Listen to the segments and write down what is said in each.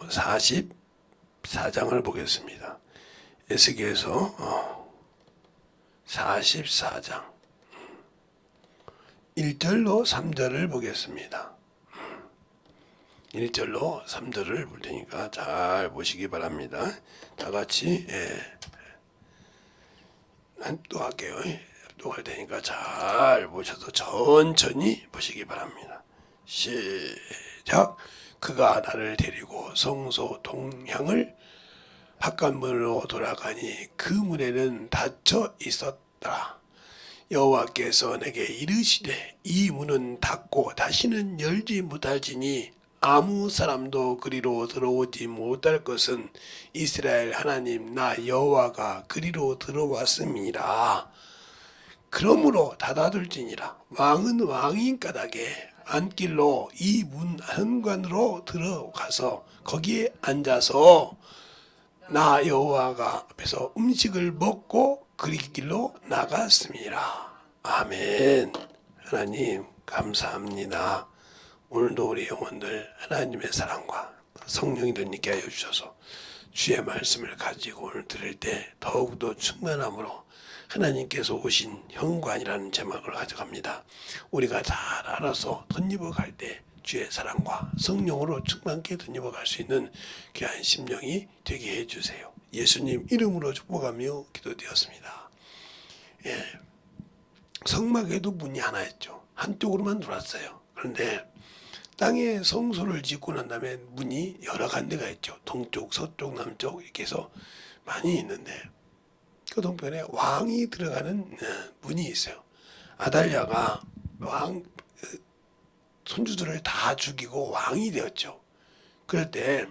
44장을 보겠습니다. 에스겔서 44장 1절로 3절을 보겠습니다. 1절로 3절을 볼 테니까 잘 보시기 바랍니다. 다 같이 합독할게요. 합독할 테니까 잘 보셔서 천천히 보시기 바랍니다. 시작. 그가 나를 데리고 성소 동향을 바깥문으로 돌아가니 그 문에는 닫혀 있었더라. 여호와께서 내게 이르시되 이 문은 닫고 다시는 열지 못할지니 아무 사람도 그리로 들어오지 못할 것은 이스라엘 하나님 나 여호와가 그리로 들어왔음이라. 그러므로 닫아둘지니라. 왕은 왕인 까닭에 안길로 이 문 현관으로 들어가서 거기에 앉아서 나 여호와가 앞에서 음식을 먹고 그리 길로 나갔습니다. 아멘. 하나님 감사합니다. 오늘도 우리 영혼들 하나님의 사랑과 성령이 있게 하여 주셔서 주의 말씀을 가지고 오늘 들을 때 더욱더 충만함으로 하나님께서 오신 현관이라는 제목을 가져갑니다. 우리가 잘 알아서 덧입어 갈 때 주의 사랑과 성령으로 충만케 덧입어 갈 수 있는 귀한 심령이 되게 해주세요. 예수님 이름으로 축복하며 기도드렸습니다. 성막에도 문이 하나 있죠. 한쪽으로만 들어왔어요. 그런데 땅에 성소를 짓고 난 다음에 문이 여러 군데가 있죠. 동쪽, 서쪽, 남쪽 이렇게 해서 많이 있는데 그 동편에 왕이 들어가는 문이 있어요. 아달랴가 왕 손주들을 다 죽이고 왕이 되었죠. 그럴 때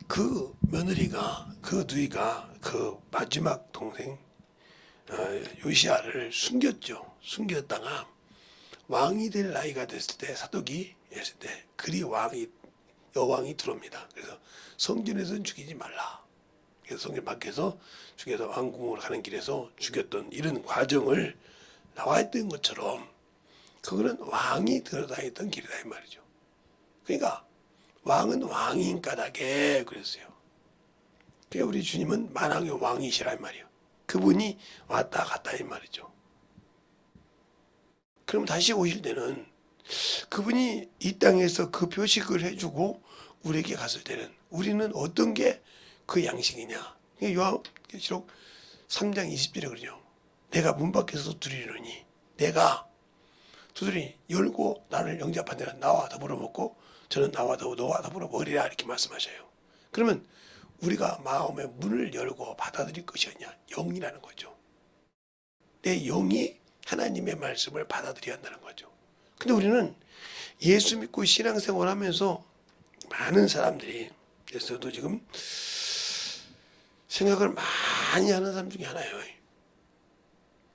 그 며느리가 그 누이가 그 마지막 동생 요시아를 숨겼죠. 숨겼다가 왕이 될 나이가 됐을 때 사독이 했을 때 그리 여왕이 들어옵니다. 그래서 성전에서는 죽이지 말라. 그래서 성전 밖에서 죽여서 왕궁으로 가는 길에서 죽였던 이런 과정을 나와 있던 것처럼 그거는 왕이 들어다니던 길이다 이 말이죠. 그러니까 왕은 왕인 까닭에 그랬어요. 그러니까 우리 주님은 만왕의 왕이시라 이 말이에요. 그분이 왔다 갔다 이 말이죠. 그럼 다시 오실 때는 그분이 이 땅에서 그 표식을 해주고 우리에게 갔을 때는 우리는 어떤 게 그 양식이냐. 요한계시록 3장 20절에 그러죠. 내가 문 밖에서 두드리노니 내가 두드리 열고 나를 영접한 자는 나와 더불어 먹고 저는 너와 더불어 먹으리라 이렇게 말씀하셔요. 그러면 우리가 마음의 문을 열고 받아들일 것이 아니냐. 영이라는 거죠. 내 영이 하나님의 말씀을 받아들여야 한다는 거죠. 근데 우리는 예수 믿고 신앙생활 하면서 많은 사람들이 그래서도 지금 생각을 많이 하는 사람 중에 하나예요.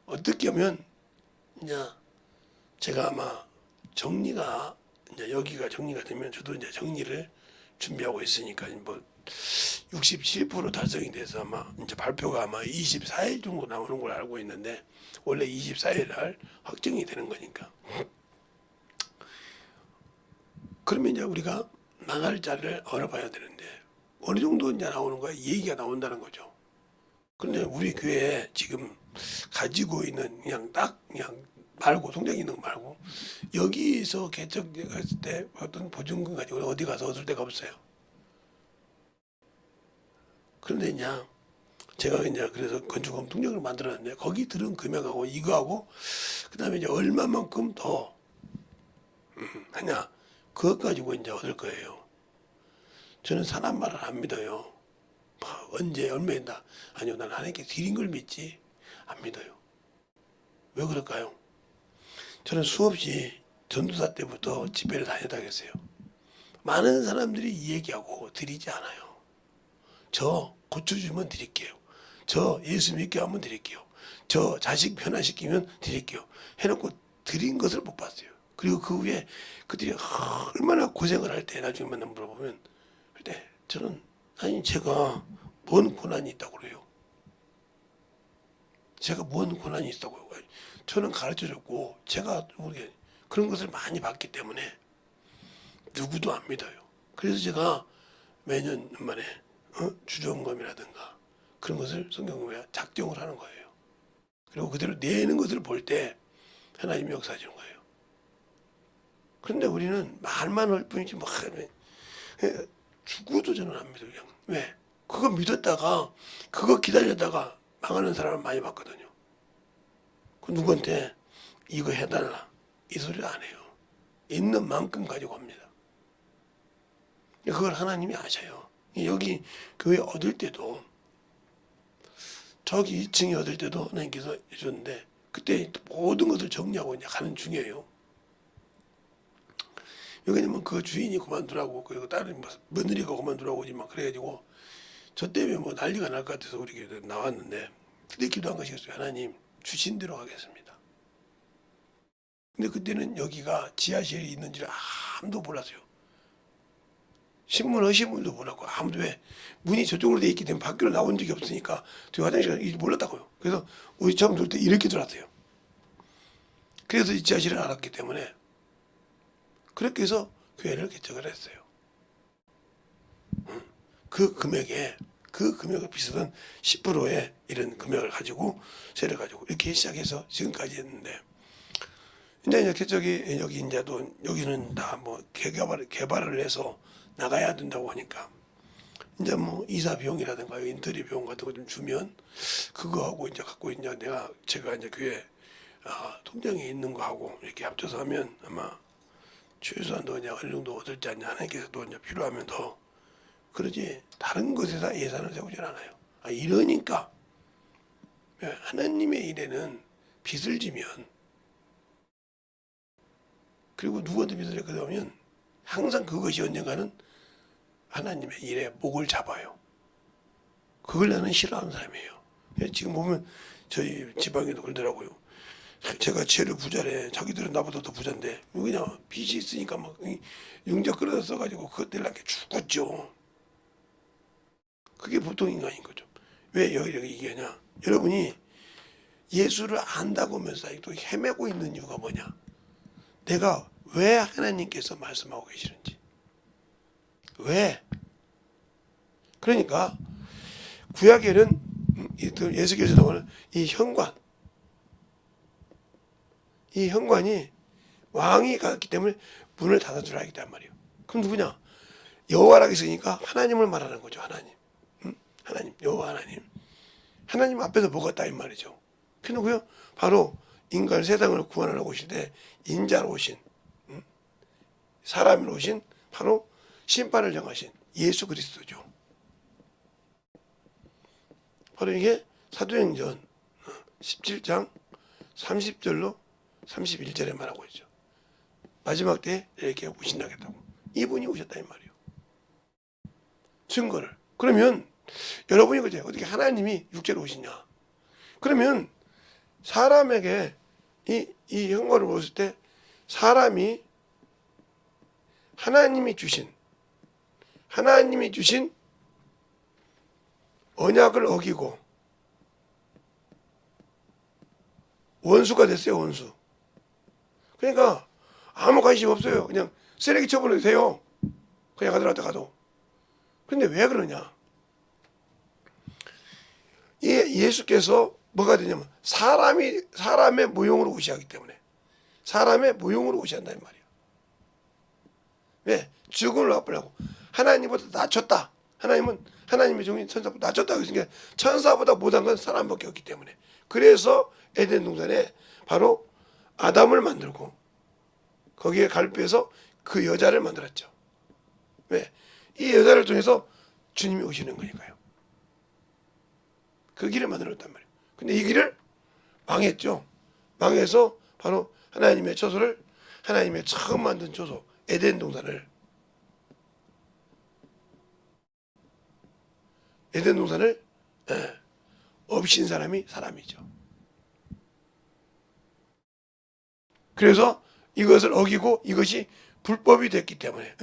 어떻게 하면 이제 제가 아마 정리가 이제 여기가 정리가 되면 저도 이제 정리를 준비하고 있으니까 뭐 67% 달성이 돼서 아마 이제 발표가 아마 24일 정도 나오는 걸 알고 있는데 원래 24일 날 확정이 되는 거니까. 그러면 이제 우리가 망할 자를 알아봐야 되는데 어느 정도 이제 나오는 거야? 얘기가 나온다는 거죠. 그런데 우리 교회에 지금 가지고 있는 그냥 말고 통장에 있는 거 말고 여기서 개척했을 때 어떤 보증금 가지고 어디 가서 얻을 데가 없어요. 그런데 이제 제가 이제 그래서 건축금 통장을 만들었는데 거기 들은 금액하고 이거하고 그다음에 이제 얼마만큼 더 하냐 그것 가지고 이제 얻을 거예요. 저는 사람 말을 안 믿어요. 언제 얼마인다 아니요 난 하나님께 드린 걸 믿지 안 믿어요. 왜 그럴까요? 저는 수없이 전도사 때부터 집회를 다녔다겠어요. 많은 사람들이 이 얘기하고 드리지 않아요. 저 고쳐주면 드릴게요. 저 예수 믿게 하면 드릴게요. 저 자식 변화시키면 드릴게요. 해놓고 드린 것을 못 봤어요. 그리고 그 후에 그들이 얼마나 고생을 할 때 나중에 만나 물어보면 그때 저는 아니 제가 뭔 고난이 있다고 그래요. 제가 뭔 고난이 있다고요. 저는 가르쳐줬고 제가 모르게 그런 것을 많이 봤기 때문에 누구도 안 믿어요. 그래서 제가 매년 만에 주점검이라든가 그런 것을 성경에 작정을 하는 거예요. 그리고 그대로 내는 것을 볼 때 하나님이 역사하시는 거예요. 그런데 우리는 말만 할 뿐이지 뭐 죽어도 저는 안 믿어요. 그냥. 왜? 그거 믿었다가 그거 기다렸다가 망하는 사람을 많이 봤거든요. 그 누구한테 이거 해달라 이 소리를 안 해요. 있는 만큼 가지고 옵니다. 그걸 하나님이 아셔요. 여기 교회 얻을 때도 저기 2층에 얻을 때도 하나님께서 해줬는데 그때 모든 것을 정리하고 이제 가는 중이에요. 여기는 그 주인이 그만두라고 그리고 다른 며느리가 그만두라고 하지만 그래가지고 저 때문에 뭐 난리가 날 것 같아서 우리 교회 나왔는데 그때 기도한 것이겠어요. 하나님 주신 대로 하겠습니다. 근데 그때는 여기가 지하실이 있는지를 아무도 몰랐어요. 신문 하신 분도 몰랐고 아무도 왜 문이 저쪽으로 돼 있기 때문에 밖으로 나온 적이 없으니까 저 화장실 몰랐다고요. 그래서 우리 처음 들을 때 이렇게 들어왔어요. 그래서 이 지하실을 알았기 때문에 그렇게 해서 교회를 개척을 했어요. 그 금액을 비슷한 10%의 이런 금액을 가지고 세를 가지고 이렇게 시작해서 지금까지 했는데 이제 개척이 여기 이제도 여기는 다 뭐 개발을 해서 나가야 된다고 하니까 이제 뭐 이사 비용이라든가 인테리어 비용 같은 거 좀 주면 그거 하고 이제 갖고 이제 제가 이제 교회 통장에 있는 거 하고 이렇게 합쳐서 하면 아마 최소한도 그냥 어느 정도 얻을지 않냐 하나님께서 또 이제 필요하면 더 그러지 다른 것에다 예산을 세우진 않아요. 이러니까 하나님의 일에는 빚을 지면 그리고 누구한테 빚을 졌거든 하면 항상 그것이 언젠가는 하나님의 일에 목을 잡아요. 그걸 나는 싫어하는 사람이에요. 지금 보면 저희 지방에도 그러더라고요. 제가 제일 부자래. 자기들은 나보다 더 부자인데 그냥 빚이 있으니까 막 융자 끌어다 써가지고 그것 때문에 죽었죠. 그게 보통 인간인 거죠. 왜 여기 얘기하냐? 여러분이 예수를 안다고 하면서 또 헤매고 있는 이유가 뭐냐? 내가 왜 하나님께서 말씀하고 계시는지. 왜? 그러니까 구약에는 예수께서 나오는 이 현관이 왕이 갔기 때문에 문을 닫아주라 했단 말이에요. 그럼 누구냐? 여호와라고 있으니까 하나님을 말하는 거죠. 하나님, 여호와 하나님 앞에서 먹었다 이 말이죠. 그 누구요? 바로 인간 세상을 구원하러 오실 때 인자로 오신 사람으로 오신 바로 심판을 정하신 예수 그리스도죠. 바로 이게 사도행전 17장 30절로 31절에 말하고 있죠. 마지막 때 이렇게 오신다겠다고. 이분이 오셨다 이 말이에요. 증거를. 그러면 여러분이 그죠? 어떻게 하나님이 육체로 오시냐? 그러면 사람에게 이 현관을 보았을 때 사람이 하나님이 주신 언약을 어기고 원수가 됐어요. 원수. 그러니까 아무 관심 없어요. 그냥 쓰레기 처분해도 돼요. 그냥 가도. 그런데 왜 그러냐? 예수께서 뭐가 되냐면 사람의 모형으로 오시기 때문에 사람의 모형으로 오신다는 말이에요. 왜? 죽음을 맛보려고 하나님보다 낮췄다. 하나님의 종인 천사보다 낮췄다. 그러니까 천사보다 못한 건 사람밖에 없기 때문에 그래서 에덴 동산에 바로 아담을 만들고 거기에 갈비에서 그 여자를 만들었죠. 왜? 이 여자를 통해서 주님이 오시는 거니까요. 그 길을 만들었단 말이에요. 근데 이 길을 망했죠. 망해서 바로 하나님의 처소를 하나님의 처음 만든 처소 에덴 동산을 없인 사람이 사람이죠. 그래서 이것을 어기고 이것이 불법이 됐기 때문에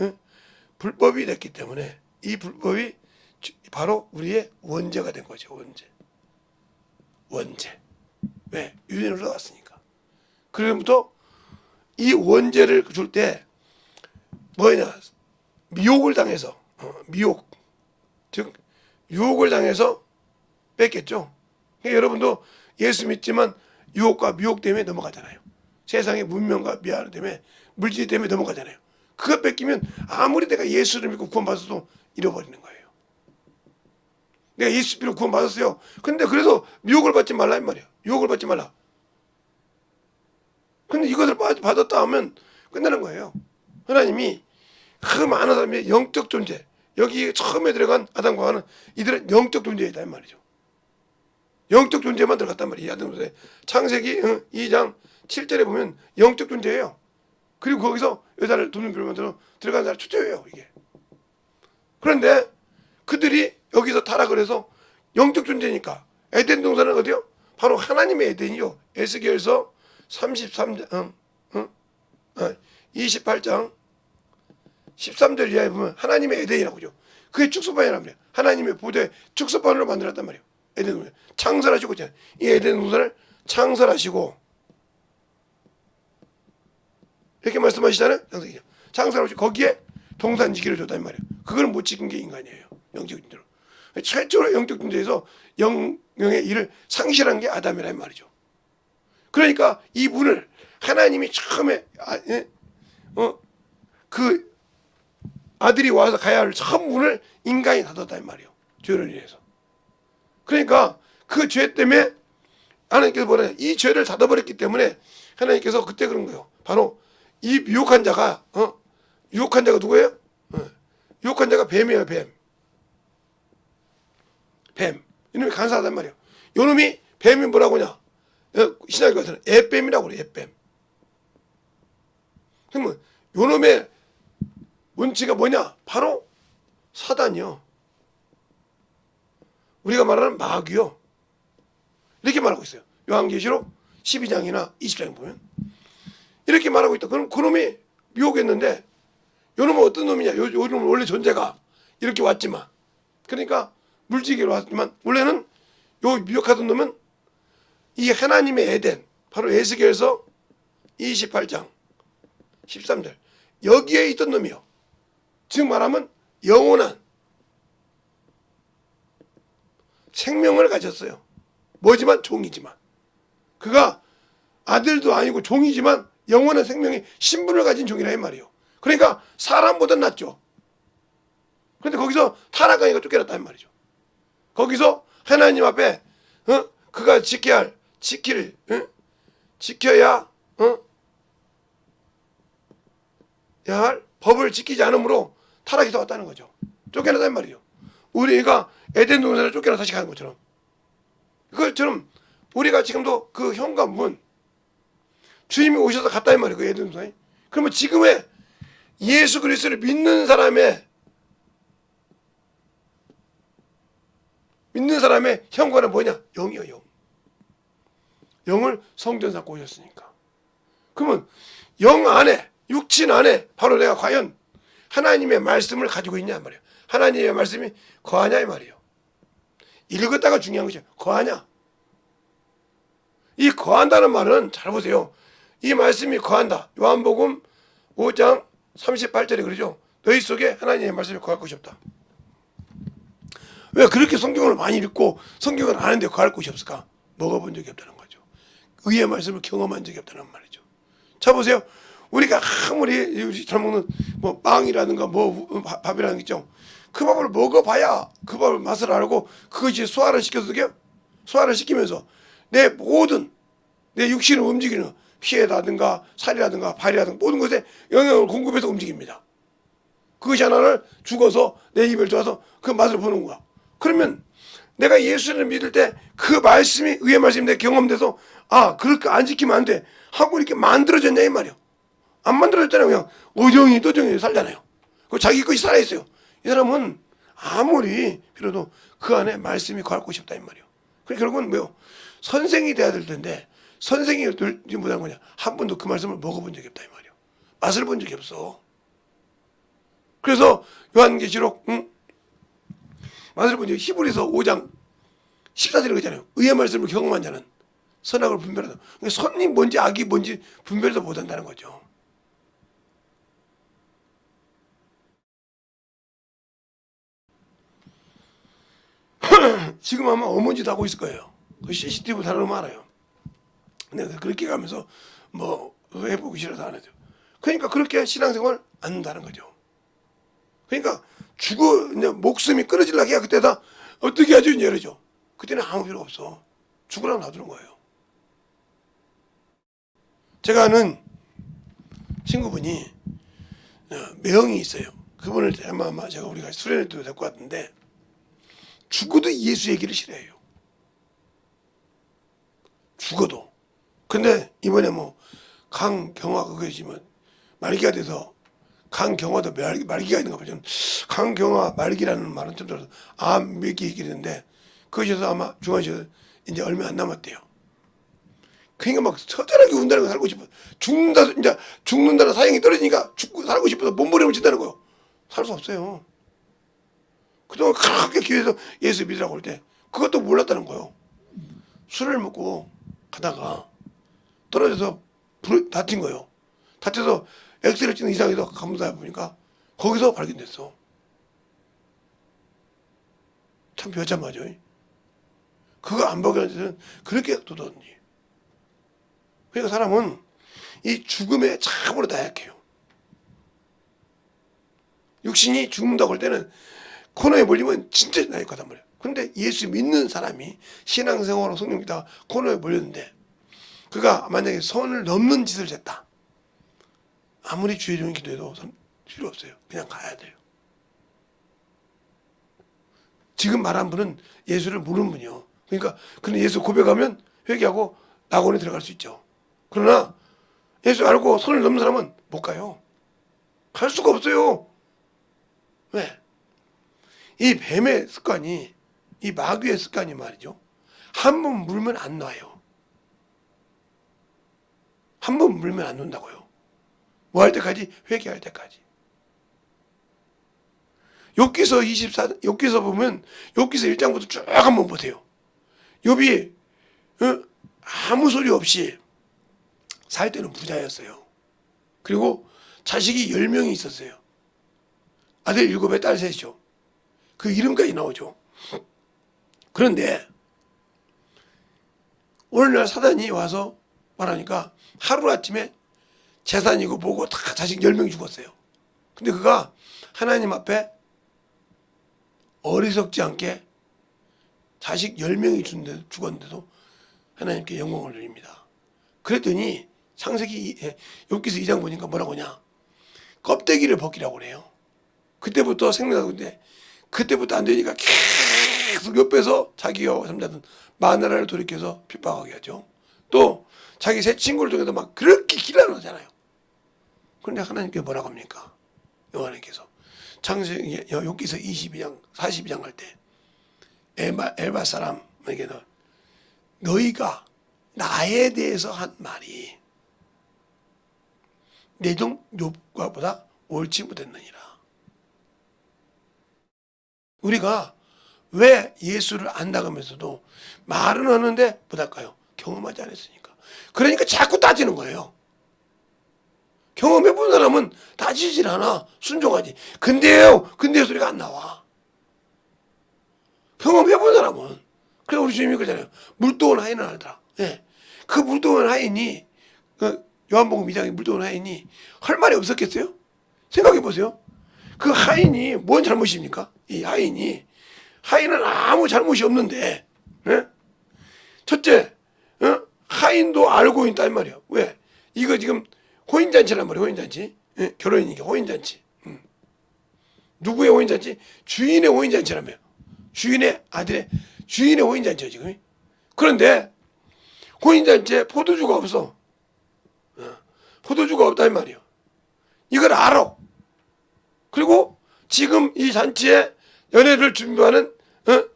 이 불법이 바로 우리의 원죄가 된 거죠. 원죄. 왜? 유대인으로 들어갔으니까. 그로부터 이 원죄를 줄 때 뭐냐? 미혹을 당해서 미혹, 즉 유혹을 당해서 뺐겠죠. 그러니까 여러분도 예수 믿지만 유혹과 미혹 때문에 넘어가잖아요. 세상의 문명과 미학 때문에, 물질 때문에 넘어가잖아요. 그거 뺏기면 아무리 내가 예수를 믿고 구원받아도 잃어버리는 거예요. 내가 예수 믿고 구원받았어요. 근데 그래서 미혹을 받지 말라 이 말이야. 유혹을 받지 말라. 근데 이것을 받았다 하면 끝나는 거예요. 하나님이 그 많은 사람의 영적 존재, 여기 처음에 들어간 아담과 하와는 이들은 영적 존재이다 이 말이죠. 영적 존재만 들어갔단 말이에요. 창세기 2장 7절에 보면 영적 존재예요. 그리고 거기서 여자를 돕는 비를 만들어 들어간 사람 초조해요 이게. 그런데 그들이 여기서 타락을 해서 영적 존재니까 에덴 동산은 어디요? 바로 하나님의 에덴이요. 에스겔서 28장 13절 이하에 보면 하나님의 에덴이라고 하죠. 그게 축소판이란 말이에요. 하나님의 보좌에 축소판으로 만들었단 말이에요. 에덴 동산 창설하시고 있잖아요. 이 에덴 동산을 창설하시고 이렇게 말씀하시잖아요. 창설하시고 거기에 동산 지기를 줬단 말이에요. 그걸 못 지킨 게 인간이에요. 영적 존재로. 최초로 영적 존재에서 영의 일을 상실한 게 아담이란 말이죠. 그러니까 이 문을 하나님이 처음에 그 아들이 와서 가야 할 처음 문을 인간이 닫았단 말이에요. 죄를 인해서. 그러니까 그 죄 때문에 하나님께서 뭐냐, 이 죄를 닫아버렸기 때문에 하나님께서 그때 그런 거예요. 바로 이 유혹한 자가 유혹한 자가 누구예요? 유혹한 자가 뱀이에요. 뱀. 이놈이 간사하단 말이에요. 요놈이 뱀이 뭐라고 하냐? 신약에 가서는 애뱀이라고 그래요. 애뱀. 그러면 요놈의 원치가 뭐냐? 바로 사단이요. 우리가 말하는 마귀요. 이렇게 말하고 있어요. 요한계시록 12장이나 20장에 보면 이렇게 말하고 있다. 그럼 그놈이 미혹했는데 요놈은 어떤 놈이냐? 요놈은 원래 존재가 이렇게 왔지만, 그러니까 물지개로 왔지만 원래는 요 미혹하던 놈은 이 하나님의 에덴, 바로 에스겔서 28장 13절 여기에 있던 놈이요. 즉 말하면 영원한 생명을 가졌어요. 뭐지만 종이지만, 그가 아들도 아니고 종이지만 영원한 생명의 신분을 가진 종이라 이 말이에요. 그러니까 사람보다 낫죠. 그런데 거기서 타락하니까 쫓겨났다 이 말이죠. 거기서 하나님 앞에 그가 지켜야 할 법을 지키지 않으므로 타락이 더 왔다는 거죠. 쫓겨났단 말이에요. 우리가 에덴 동산을 쫓겨나 다시 가는 것처럼, 그것처럼 우리가 지금도 그 현관문 주님이 오셔서 갔다 이 말이에요. 그 에덴 동산이. 그러면 지금의 예수 그리스도를 믿는 사람의 현관은 뭐냐? 영이요, 영. 영을 성전 삼고 오셨으니까. 그러면 영 안에, 육신 안에 바로 내가 과연 하나님의 말씀을 가지고 있냐 말이에요. 하나님의 말씀이 거하냐 이 말이에요. 읽었다가 중요한 것이죠. 거하냐. 이 거한다는 말은 잘 보세요. 이 말씀이 거한다. 요한복음 5장 38절에 그러죠. 너희 속에 하나님의 말씀이 거할 것이 없다. 왜 그렇게 성경을 많이 읽고 성경을 아는데 거할 곳이 없을까? 먹어본 적이 없다는 거죠. 의의 말씀을 경험한 적이 없다는 말이죠. 자 보세요. 우리가 아무리 잘 먹는 뭐 빵이라든가 뭐 밥이라는 게 있죠. 그 밥을 먹어봐야 그 밥을 맛을 알고 그것이 소화를 시켜서 소화를 시키면서 내 모든 내 육신을 움직이는 피에라든가 살이라든가 발이라든가 모든 것에 영향을 공급해서 움직입니다. 그것이 하나를 죽어서 내 입을 좋아서 그 맛을 보는 거야. 그러면 내가 예수를 믿을 때 그 말씀이 의의 말씀이 내 경험돼서 그렇게 안 지키면 안 돼 하고 이렇게 만들어졌냐 이 말이야. 안 만들어졌잖아요. 그냥 어정이 떠정이 살잖아요. 그 자기 것이 살아있어요. 이 사람은 아무리 필요도 그 안에 말씀이 거할 곳이 없다 이 말이에요. 그러니까 결국은 뭐요? 선생이 돼야 될 텐데 선생이 못한 거냐? 한 번도 그 말씀을 먹어본 적이 없다 이 말이에요. 맛을 본 적이 없어. 그래서 요한계시록 맛을 본 적이 히브리서 5장 14절에 그러잖아요. 의의 말씀을 경험한 자는 선악을 분별하다. 그러니까 선이 뭔지 악이 뭔지 분별도 못한다는 거죠. 지금 아마 어머니도 하고 있을 거예요. 그 CCTV 다루면 알아요. 근데 그렇게 가면서 뭐 해보기 싫어서 안 하죠. 그러니까 그렇게 신앙생활 안 한다는 거죠. 그러니까 이제 목숨이 끊어질라 해야 그때다 어떻게 하죠? 이제 이러죠. 그때는 아무 필요 없어. 죽으라고 놔두는 거예요. 제가 아는 친구분이 매형이 있어요. 그분을 아마 제가 우리가 수련회 때도 데리고 왔는데 죽어도 예수 얘기를 싫어해요. 죽어도. 근데 이번에 뭐 강경화 그거지만 말기가 돼서 강경화도 말기가 있는가 보죠. 강경화 말기라는 말은 좀 들어서 암 몇기 얘기했는데 그것에서 아마 중환시에서 이제 얼마 안 남았대요. 그러니까 막 처절하게 운다는 거 살고 싶어. 이제 죽는다는 사형이 떨어지니까 죽고 살고 싶어서 몸부림을 친다는 거요. 살 수 없어요. 그동안 그렇게 기회에서 예수 믿으라고 할 때 그것도 몰랐다는 거요. 술을 먹고 가다가 떨어져서 다친 거예요. 다쳐서 엑스레이 찍는 이상에서 감사해 보니까 거기서 발견됐어. 참 비참하죠. 그거 안 발견할 때는 그렇게 도전지. 그러니까 사람은 이 죽음에 참으로 나약해요. 육신이 죽는다고 할 때는 코너에 몰리면 진짜 나약하단 말이에요. 근데 예수 믿는 사람이 신앙생활로 성령 믿다가 코너에 몰렸는데 그가 만약에 선을 넘는 짓을 했다. 아무리 주의 종이 기도해도 필요 없어요. 그냥 가야 돼요. 지금 말한 분은 예수를 모르는 분이요. 그러니까 그는 예수 고백하면 회개하고 낙원에 들어갈 수 있죠. 그러나 예수 알고 선을 넘는 사람은 못 가요. 갈 수가 없어요. 왜? 이 뱀의 습관이, 이 마귀의 습관이 말이죠. 한 번 물면 안 놔요. 한 번 물면 안 논다고요. 뭐 할 때까지? 회개할 때까지. 욥기서 보면 욥기서 1장부터 쭉 한번 보세요. 욥이 아무 소리 없이 살 때는 부자였어요. 그리고 자식이 10명이 있었어요. 아들 7에 딸 3이죠. 그 이름까지 나오죠. 그런데 오늘날 사단이 와서 말하니까 하루아침에 재산이고 뭐고 다 자식 10명이 죽었어요. 근데 그가 하나님 앞에 어리석지 않게 자식 10명이 죽었는데도 하나님께 영광을 드립니다. 그랬더니 창세기 욥기서 2장 보니까 뭐라고 하냐. 껍데기를 벗기라고 그래요. 그때부터 생각하는데 그때부터 안 되니까 계속 옆에서 자기와 삼자든 마누라를 돌이켜서 핍박하게 하죠. 또 자기 새 친구를 통해서 막 그렇게 길러놓잖아요. 그런데 하나님께 뭐라고 합니까? 여호와께서 창세기 욥기서 22장 42장 할 때 엘바 사람에게는 너희가 나에 대해서 한 말이 내 종 욥과보다 옳지 못했느니라. 우리가 왜 예수를 안다면서도 말은 하는데 못할까요? 경험하지 않았으니까. 그러니까 자꾸 따지는 거예요. 경험해본 사람은 따지질 않아. 순종하지. 근데요 소리가 안 나와. 경험해본 사람은. 그래 우리 주님이 그러잖아요. 물동원 하인을 알더라. 예. 그 물동원 하인이 요한복음 2장에 물동원 하인이 할 말이 없었겠어요? 생각해보세요. 그 하인이 뭔 잘못입니까? 이 하인은 아무 잘못이 없는데, 예? 첫째, 하인도 알고 있단 말이야. 왜? 이거 지금 호인잔치란 말이야, 호인잔치. 예? 결혼이니까 호인잔치. 누구의 호인잔치? 주인의 호인잔치라며. 주인의 호인잔치야, 지금. 그런데, 호인잔치에 포도주가 없어. 포도주가 없단 말이야. 이걸 알아. 그리고 지금 이 잔치에 연애를 준비하는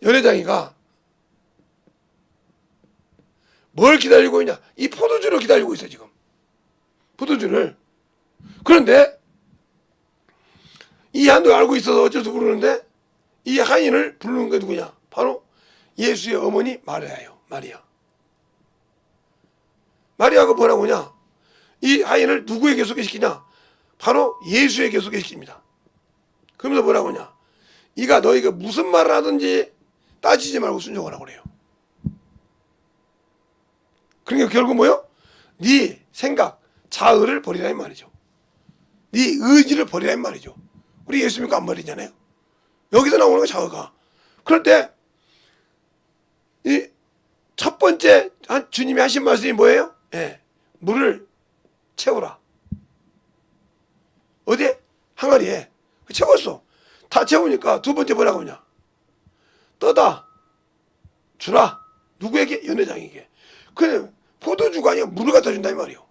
연회장이가 뭘 기다리고 있냐? 이 포도주를 기다리고 있어 지금. 포도주를. 그런데 이 한도 알고 있어서 어쩔 수 부르는데 이 하인을 부르는 게 누구냐? 바로 예수의 어머니 마리아예요. 마리아가 뭐라고 하냐? 이 하인을 누구에게 소개시키냐? 바로 예수에게 소개시킵니다. 그러면서 뭐라고 하냐? 이가 너희가 무슨 말을 하든지 따지지 말고 순종하라고 그래요. 그러니까 결국 뭐요? 네 생각, 자의를 버리라 이 말이죠. 네 의지를 버리라 이 말이죠. 우리 예수 믿고 안 버리잖아요. 여기서 나오는 거 자의가. 그럴 때 이 첫 번째 주님이 하신 말씀이 뭐예요? 예, 물을 채우라. 어디? 항아리에 채웠어. 다 채우니까 두 번째 뭐라고 하냐? 떠다 주라. 누구에게? 연회장에게. 근데 포도주가 아니라 물을 갖다 준다 이 말이요.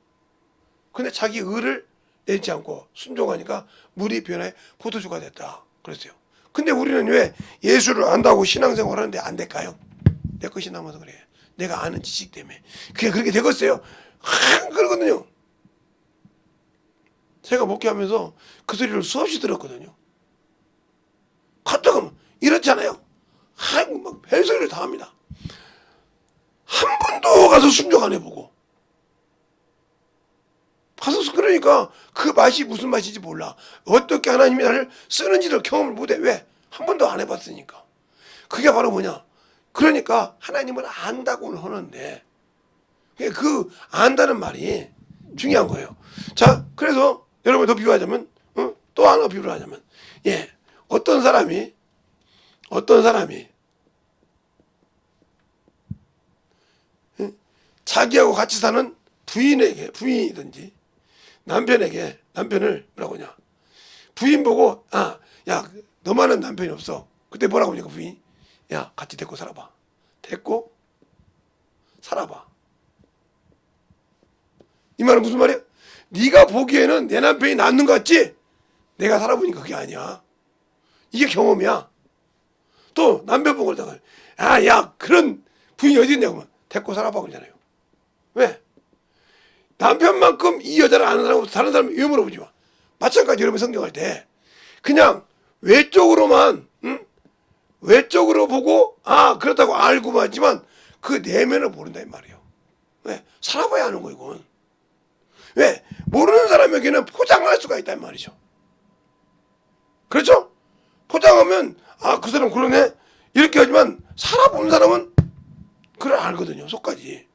근데 자기 의를 내지 않고 순종하니까 물이 변해 포도주가 됐다 그랬어요. 근데 우리는 왜 예수를 안다고 신앙생활 하는데 안 될까요? 내 것이 남아서 그래. 내가 아는 지식 때문에. 그게 그렇게 되겠어요? 그러거든요. 제가 목회하면서 그 소리를 수없이 들었거든요. 가끔은 이렇잖아요. 막 별소리를 다 합니다. 한 번도 가서 순종 안 해보고. 가서 그러니까 그 맛이 무슨 맛인지 몰라. 어떻게 하나님이 나를 쓰는지를 경험을 못해. 왜? 한 번도 안 해봤으니까. 그게 바로 뭐냐? 그러니까 하나님을 안다고는 하는데 그 안다는 말이 중요한 거예요. 자, 그래서 여러분 더 비유하자면 또 하나 비유를 하자면 어떤 사람이 자기하고 같이 사는 부인이든지 남편을 뭐라고 하냐? 부인 보고 야, 너만은 남편이 없어. 그때 뭐라고 하니까 부인? 야, 같이 데리고 살아봐. 데리고 살아봐. 이 말은 무슨 말이야? 네가 보기에는 내 남편이 낫는 것 같지? 내가 살아보니까 그게 아니야. 이게 경험이야. 또 남편 보고 그러다가 야, 그런 부인이 어디 있냐고 하면 데리고 살아봐 그러잖아요. 왜? 남편만큼 이 여자를 아는 사람은 다른 사람이 왜 물어보지 마. 마찬가지 여러분 성경할 때 그냥 외적으로만 외적으로 보고 그렇다고 알고만 하지만 그 내면을 모른다 이 말이에요. 왜? 살아봐야 하는 거 이건. 왜? 모르는 사람에게는 포장할 수가 있단 말이죠. 그렇죠? 포장하면 그 사람 그러네 이렇게 하지만 살아본 사람은 그걸 알거든요. 속까지.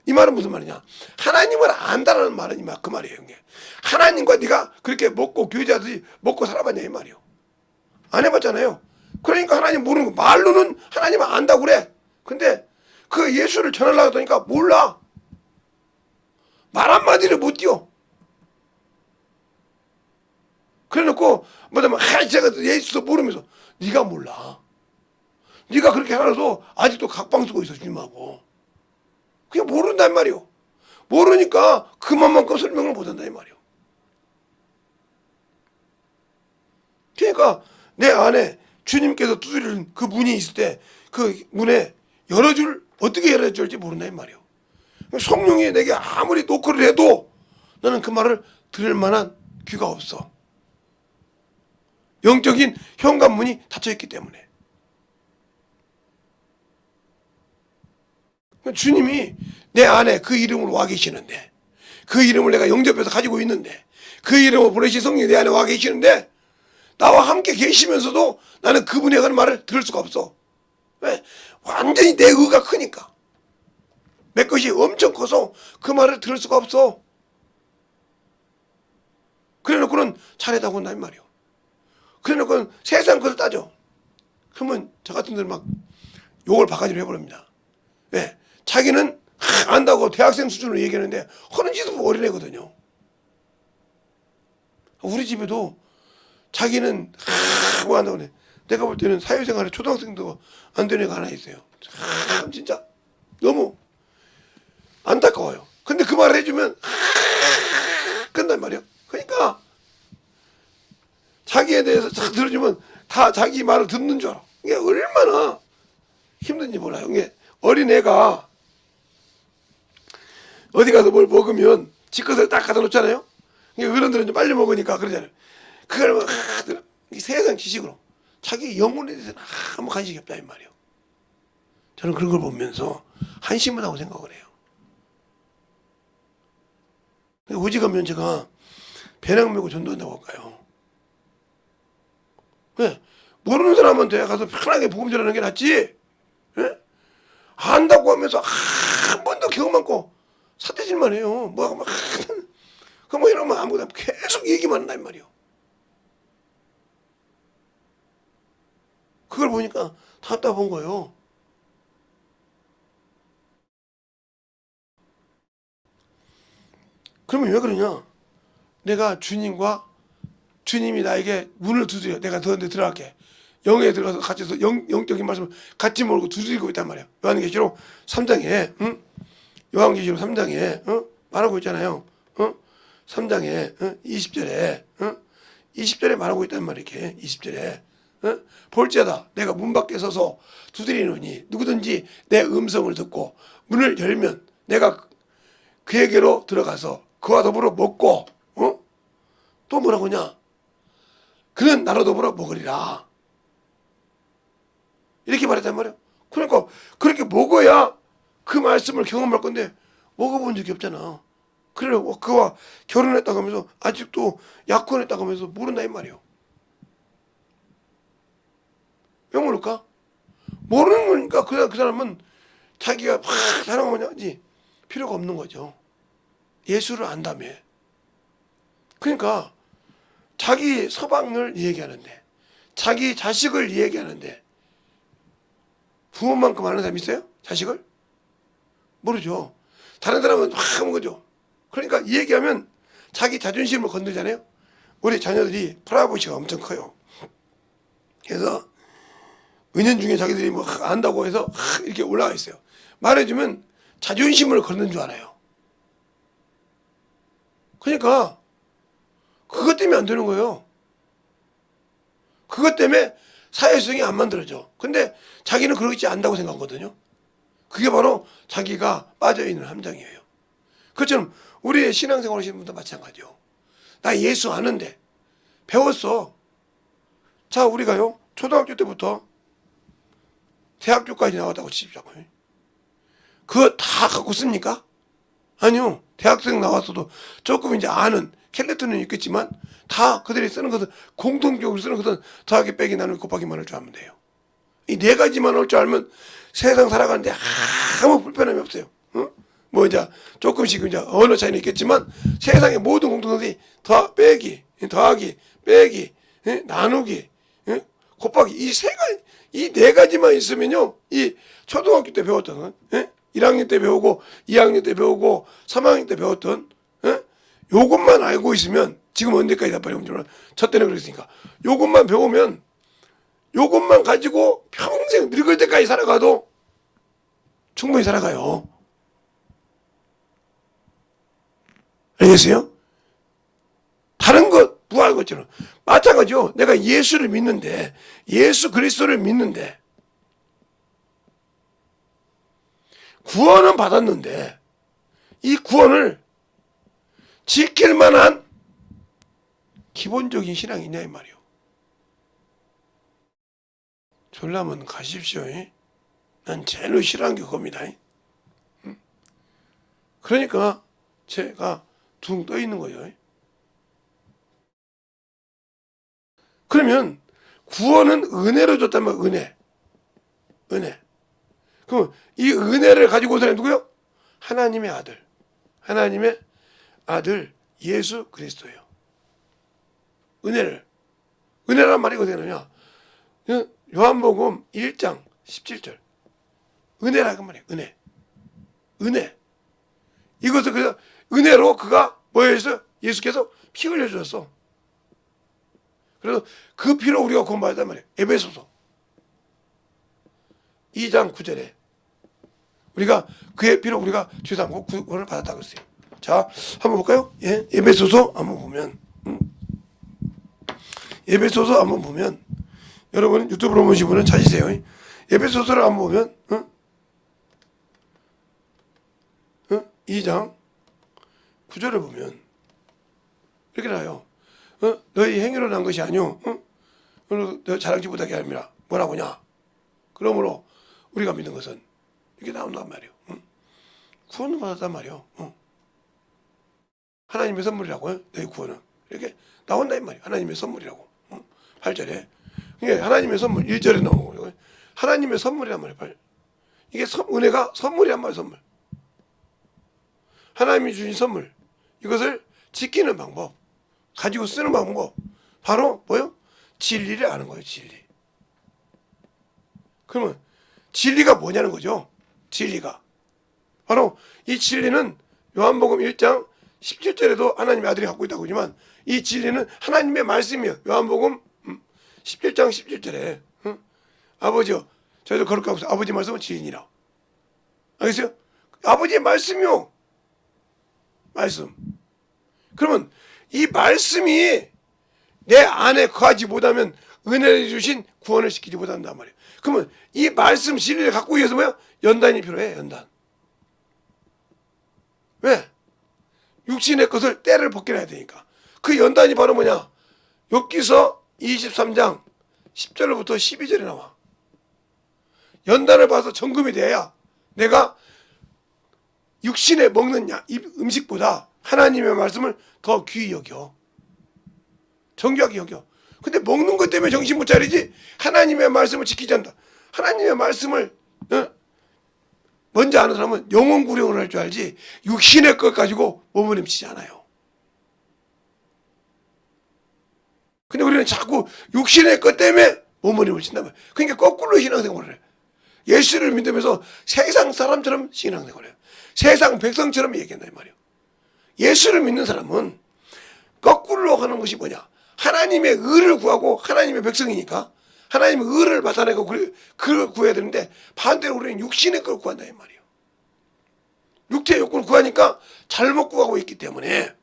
이 말은 무슨 말이냐? 하나님을 안다라는 말은 그 말이에요. 이게. 하나님과 네가 그렇게 먹고 교제하듯이 먹고 살아봤냐 이 말이에요. 안 해봤잖아요. 그러니까 하나님 모르는 거. 말로는 하나님을 안다고 그래. 근데 그 예수를 전하려고 하니까 몰라. 말 한마디를 못 띄워. 그래놓고 뭐냐면 제가 예수도 모르면서 네가 몰라. 네가 그렇게 하나도 아직도 각방 쓰고 있어 주님하고. 그냥 모른단 말이오. 모르니까 그만큼 설명을 못한다 이 말이오. 그러니까 내 안에 주님께서 두드리는 그 문이 있을 때 그 문에 어떻게 열어줄지 모른다 이 말이오. 성령이 내게 아무리 노크를 해도 나는 그 말을 들을 만한 귀가 없어. 영적인 현관문이 닫혀있기 때문에. 주님이 내 안에 그 이름으로 와 계시는데 그 이름을 내가 영접해서 가지고 있는데 그 이름을 보내신 성령이 내 안에 와 계시는데 나와 함께 계시면서도 나는 그분이 하는 말을 들을 수가 없어. 왜? 완전히 내 의가 크니까. 내 것이 엄청 커서 그 말을 들을 수가 없어. 그래놓고는 잘했다고 한다 이 말이오. 그래놓고는 세상 것을 따져. 그러면 저 같은 데는 막 욕을 바가지로 해버립니다. 왜? 자기는 안다고 대학생 수준으로 얘기하는데 하는 짓은 어린애거든요. 우리 집에도 자기는 뭐 한다고 그래. 내가 볼 때는 사회생활에 초등학생도 안 되는 애가 하나 있어요. 참 진짜 너무 안타까워요. 근데 그 말을 해주면 끝난 말이에요. 그러니까 자기에 대해서 딱 들어주면 다 자기 말을 듣는 줄 알아. 이게 얼마나 힘든지 몰라요. 이게 어린애가 어디 가서 뭘 먹으면 지 것을 딱 갖다 놓잖아요. 이게 어른들은 좀 빨리 먹으니까 그러잖아요. 그걸 세상 지식으로 자기 영혼에 대해서는 아무 관심이 없다 이 말이에요. 저는 그런 걸 보면서 한심하다고 생각을 해요. 오직하면 제가 배낭 메고 전도한다고 할까요? 왜? 모르는 사람한테 가서 편하게 복음 전하는 게 낫지. 예? 안다고 하면서 한 번도 경험 많고 사태질만 해요. 막 그뭐 이러면 아무것도 계속 얘기만 한단 말이에요. 그걸 보니까 답답한 거예요. 그러면 왜 그러냐? 내가 주님이 나에게 문을 두드려. 내가 너한테 들어갈게. 영에 들어가서 같이 영적인 말씀을 같이 모르고 두드리고 있단 말이에요. 요한계시록 3장에 응? 요한계시록 3장에 말하고 있잖아요. 3장에 20절에 20절에 말하고 있단 말이에요. 이렇게 20절에 볼지어다 내가 문 밖에 서서 두드리노니 누구든지 내 음성을 듣고 문을 열면 내가 그에게로 들어가서 그와 더불어 먹고 또 뭐라고 하냐? 그는 나로 더불어 먹으리라. 이렇게 말했단 말이에요. 그러니까 그렇게 먹어야 그 말씀을 경험할 건데 먹어본 적이 없잖아. 그래 그와 결혼했다고 하면서 아직도 약혼했다고 하면서 모른다 이 말이에요. 왜 모를까? 모르는 거니까 그 사람은 자기가 막 사랑하지 필요가 없는 거죠. 예수를 안다며. 그러니까 자기 서방을 얘기하는데 자기 자식을 얘기하는데 부모만큼 아는 사람 있어요? 자식을? 모르죠. 다른 사람은 막 하는 거죠. 그러니까 얘기하면 자기 자존심을 건들잖아요. 우리 자녀들이 프라이버시가 엄청 커요. 그래서 은연중에 자기들이 뭐 안다고 해서 이렇게 올라가 있어요. 말해주면 자존심을 걷는 줄 알아요. 그러니까 그것 때문에 안 되는 거예요. 그것 때문에 사회성이 안 만들어져. 근데 자기는 그러지 않다고 생각하거든요. 그게 바로 자기가 빠져있는 함정이에요. 그것처럼 우리의 신앙생활 하시는 분도 마찬가지요. 나 예수 아는데 배웠어. 자 우리가요 초등학교 때부터 대학교까지 나왔다고 치자고요. 그거 다 갖고 씁니까? 아니요. 대학생 나왔어도 조금 이제 아는 켈레톤은 있겠지만 다 그들이 쓰는 것은 공통적으로 쓰는 것은 더하기 빼기 나누기 곱하기만 할 줄 알면 돼요. 이 네 가지만 할 줄 알면 세상 살아가는데 아무 불편함이 없어요. 뭐 이제 조금씩 이제 언어 차이는 있겠지만 세상의 모든 공통점이 빼기, 더하기, 빼기, 나누기, 곱하기 이 세 가지 이 네 가지만 있으면요 이 초등학교 때 배웠던 1학년 때 배우고 2학년 때 배우고 3학년 때 배웠던 요것만 알고 있으면 지금 언제까지 다 배우는 줄 알아? 저 때는 그랬으니까 요것만 배우면 요것만 가지고 평생 늙을 때까지 살아가도 충분히 살아가요. 알겠어요? 다른 것 무할 것처럼 마찬가지요. 내가 예수를 믿는데 예수 그리스도를 믿는데 구원은 받았는데 이 구원을 지킬 만한 기본적인 신앙이 있냐 이 말이요. 전라면 가십시오. 난 제일 싫어하는 게 그겁니다. 그러니까 제가 둥 떠 있는 거예요. 그러면 구원은 은혜로 줬다면 은혜. 그럼 이 은혜를 가지고 온 사람이 누구요? 하나님의 아들 예수 그리스도예요. 은혜란 말이 어떻게 되느냐? 요한복음 1장 17절 은혜라고 말이에요. 은혜. 이것을 그래서 은혜로 그가 뭐였어요? 예수께서 피 흘려 주셨어. 그래서 그 피로 우리가 구원받았단 말이에요. 에베소서 2장 9절에 우리가 그의 피로 우리가 죄 삼고 구원을 받았다 그랬어요. 자, 한번 볼까요? 예, 에베소서 한번 보면 에베소서 한번 보면 여러분 유튜브로 보신 분은 찾으세요. 에베소서를 한번 보면 2장 9절을 보면 이렇게 나와요. 너희 행위로 난 것이 아니오. 너 자랑치 못하게 합니다. 뭐라고냐? 그러므로 우리가 믿는 것은 이렇게 나온단 말이에요. 구원을 받았단 말이에요. 하나님의 선물이라고요. 너희 구원은 이렇게 나온다 이 말이에요. 하나님의 선물이라고. 8절에 이게 하나님의 선물 1절에 나오는 거예요. 하나님의 선물이란 말이에요. 이게 은혜가 선물이란 말이에요. 선물. 하나님이 주신 선물. 이것을 지키는 방법, 가지고 쓰는 방법, 바로 뭐요? 진리를 아는 거예요. 진리. 그러면 진리가 뭐냐는 거죠. 진리가 바로 이 진리는 요한복음 1장 17절에도 하나님의 아들이 갖고 있다고 하지만 이 진리는 하나님의 말씀이에요. 요한복음 17장 17절에 아버지요 저희도 거룩하고 아버지 말씀은 진리니라. 알겠어요? 아버지의 말씀이요. 말씀. 그러면 이 말씀이 내 안에 거하지 못하면 은혜를 주신 구원을 시키지 못한단 말이에요. 그러면 이 말씀 진리를 갖고 위해서 뭐야? 연단이 필요해. 연단. 왜? 육신의 것을 때를 벗겨내야 되니까. 그 연단이 바로 뭐냐? 욥기서 23장 10절부터 12절에 나와. 연단을 봐서 정금이 돼야 내가 육신에 먹는 음식보다 하나님의 말씀을 더 귀히 여겨. 정교하게 여겨. 근데 먹는 것 때문에 정신 못 차리지 하나님의 말씀을 지키지 않는다. 하나님의 말씀을 먼저 아는 사람은 영혼 구령을 할 줄 알지 육신의 것 가지고 머무름치지 않아요. 근데 우리는 자꾸 육신의 것 때문에 머무름을 친단 말이에요. 그러니까 거꾸로 신앙생활을 해. 예수를 믿으면서 세상 사람처럼 신앙생활을 해요. 세상 백성처럼 얘기한단 말이에요. 예수를 믿는 사람은 거꾸로 하는 것이 뭐냐? 하나님의 의를 구하고 하나님의 백성이니까 하나님의 의를 받아내고 그걸 구해야 되는데 반대로 우리는 육신의 걸 구한다 이 말이에요. 육체의 욕구를 구하니까 잘못 구하고 있기 때문에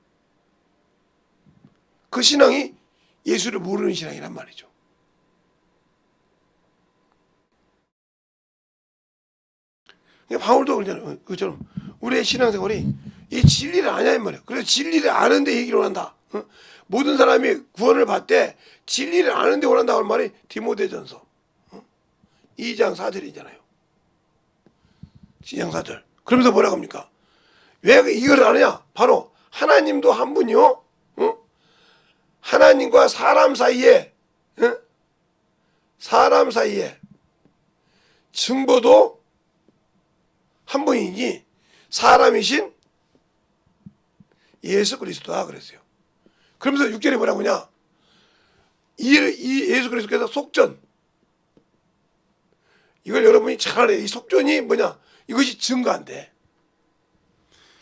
그 신앙이 예수를 모르는 신앙이란 말이죠. 바울도 그러잖아요. 그처럼 우리의 신앙생활이 이 진리를 아냐 이 말이에요. 그래서 진리를 아는데 얘기를 원한다. 모든 사람이 구원을 받되 진리를 아는데 원한다는 말이 디모데전서 2장 4절이잖아요. 2장 4절. 그러면서 뭐라고 합니까? 왜 이걸 아느냐? 바로 하나님도 한 분이요. 하나님과 사람 사이에 증거도 한 분이니 사람이신 예수 그리스도다 그랬어요. 그러면서 6절에 뭐라고 하냐? 이 예수 그리스도께서 속전. 이걸 여러분이 잘 알아요. 이 속전이 뭐냐? 이것이 증거한데.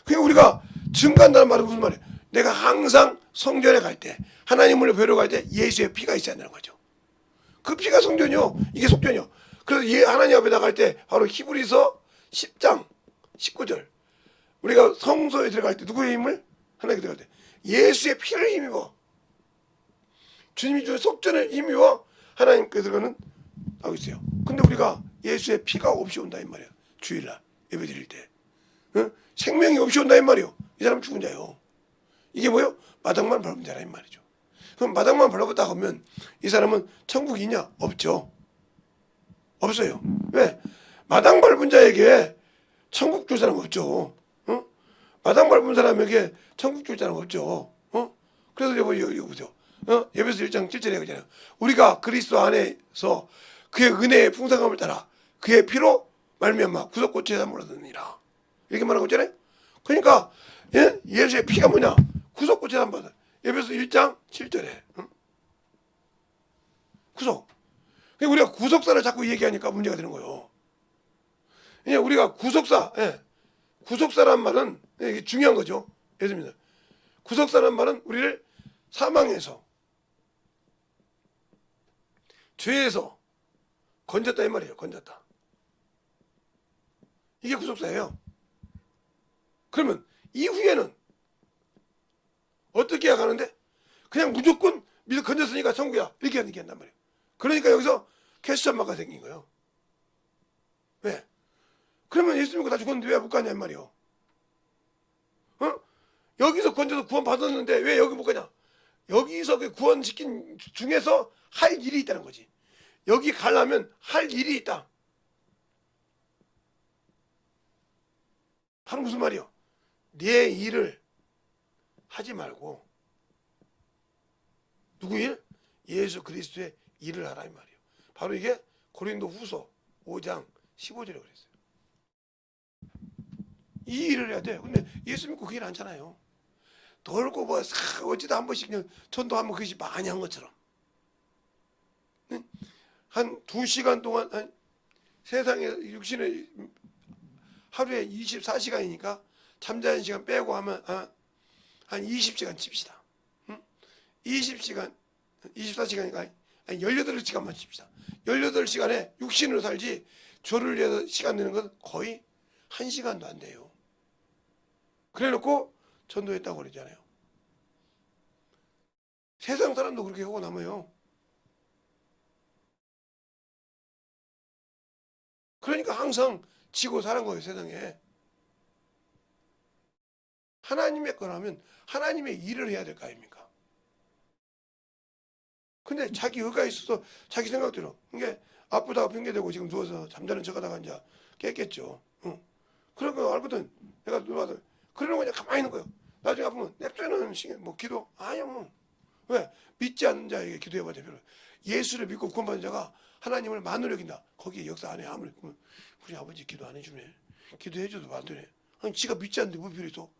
그러니까 우리가 증거한다는 말은 무슨 말이에요? 내가 항상 성전에 갈 때, 하나님을 뵈러 갈 때 예수의 피가 있어야 한다는 거죠. 그 피가 성전이요. 이게 속전이요. 그래서 하나님 앞에 나갈 때 바로 히브리서 10장 19절. 우리가 성소에 들어갈 때 누구의 힘을? 하나님께 들어갈 때 예수의 피를 힘입어. 주님이 주신 속전을 힘입어 하나님께 들어가는 하고 있어요. 근데 우리가 예수의 피가 없이 온다 이 말이에요. 주일날 예배 드릴 때 생명이 없이 온다 이 말이에요. 이 사람 죽은 자요. 이게 뭐예요? 마당만 밟은 자라 이 말이죠. 그럼 마당만 밟았다 하면 이 사람은 천국이 있냐? 없죠. 없어요. 왜? 마당 밟은 자에게 천국 줄 사람 없죠. 마당 밟은 사람에게 천국 줄 사람 없죠. 그래서 여기 보세요. 에베소 1장 7절에 그러잖아요. 우리가 그리스도 안에서 그의 은혜의 풍성함을 따라 그의 피로 말미암아 구속고쳐 삼을 얻으니라. 이렇게 말하고 있잖아요. 그러니까 예수의 피가 뭐냐? 구속고쳐 삼 받아. 에베소 1장 7절에 구속. 그러니까 우리가 구속사를 자꾸 얘기하니까 문제가 되는 거예요. 그냥 우리가 구속사, 구속사란 말은 이게 중요한 거죠. 예수입니다. 구속사란 말은 우리를 사망에서 죄에서 건졌다 이 말이에요. 건졌다. 이게 구속사예요. 그러면 이후에는 어떻게 해가는데 그냥 무조건 믿어 건졌으니까 천국이야 이렇게 얘기한단 말이에요. 그러니까 여기서 퀘스천마크가 생긴 거예요. 왜? 그러면 예수 믿고 다 죽었는데 왜 못 가냐 이 말이에요. 여기서 건져서 구원 받았는데 왜 여기 못 가냐? 여기서 그 구원시킨 중에서 할 일이 있다는 거지. 여기 가려면 할 일이 있다. 바로 무슨 말이요? 내 일을 하지 말고 누구 일? 예수 그리스도의 일을 하라 이 말이에요. 바로 이게 고린도 후서 5장 15절에 그랬어요. 이 일을 해야 돼. 근데 예수 믿고 그 일 안 하잖아요. 돌고 뭐 어찌다 한 번씩 그냥 전도하면 그것이 많이 한 것처럼. 한 2시간 동안 세상에 육신에 하루에 24시간이니까 잠자는 시간 빼고 하면 한 20시간 칩시다. 20시간 24시간이니까 18시간만 칩시다. 18시간에 육신으로 살지 저를 위해서 시간 내는 건 거의 1시간도 안 돼요. 그래놓고 전도했다고 그러잖아요. 세상 사람도 그렇게 하고 남아요. 그러니까 항상 지고 사는 거예요, 세상에. 하나님의 거라면 하나님의 일을 해야 될 거 아닙니까? 근데 자기 의가 있어서 자기 생각대로 이게 아프다고 핑계대고 지금 누워서 잠자는 척하다가 이제 깼겠죠. 그런 거 알거든. 내가 누워서 그러는 거 그냥 가만히 있는 거예요. 나중에 아프면 냅두는 시간 뭐 기도 아니야 뭐. 왜? 믿지 않는 자에게 기도해봐야 별로. 예수를 믿고 구원받은 자가 하나님을 만으로 여긴다. 거기에 역사 안 해. 아무리 우리 아버지 기도 안 해주네. 기도해줘도 안 되네. 아니 지가 믿지 않는데 뭐 필요 있어?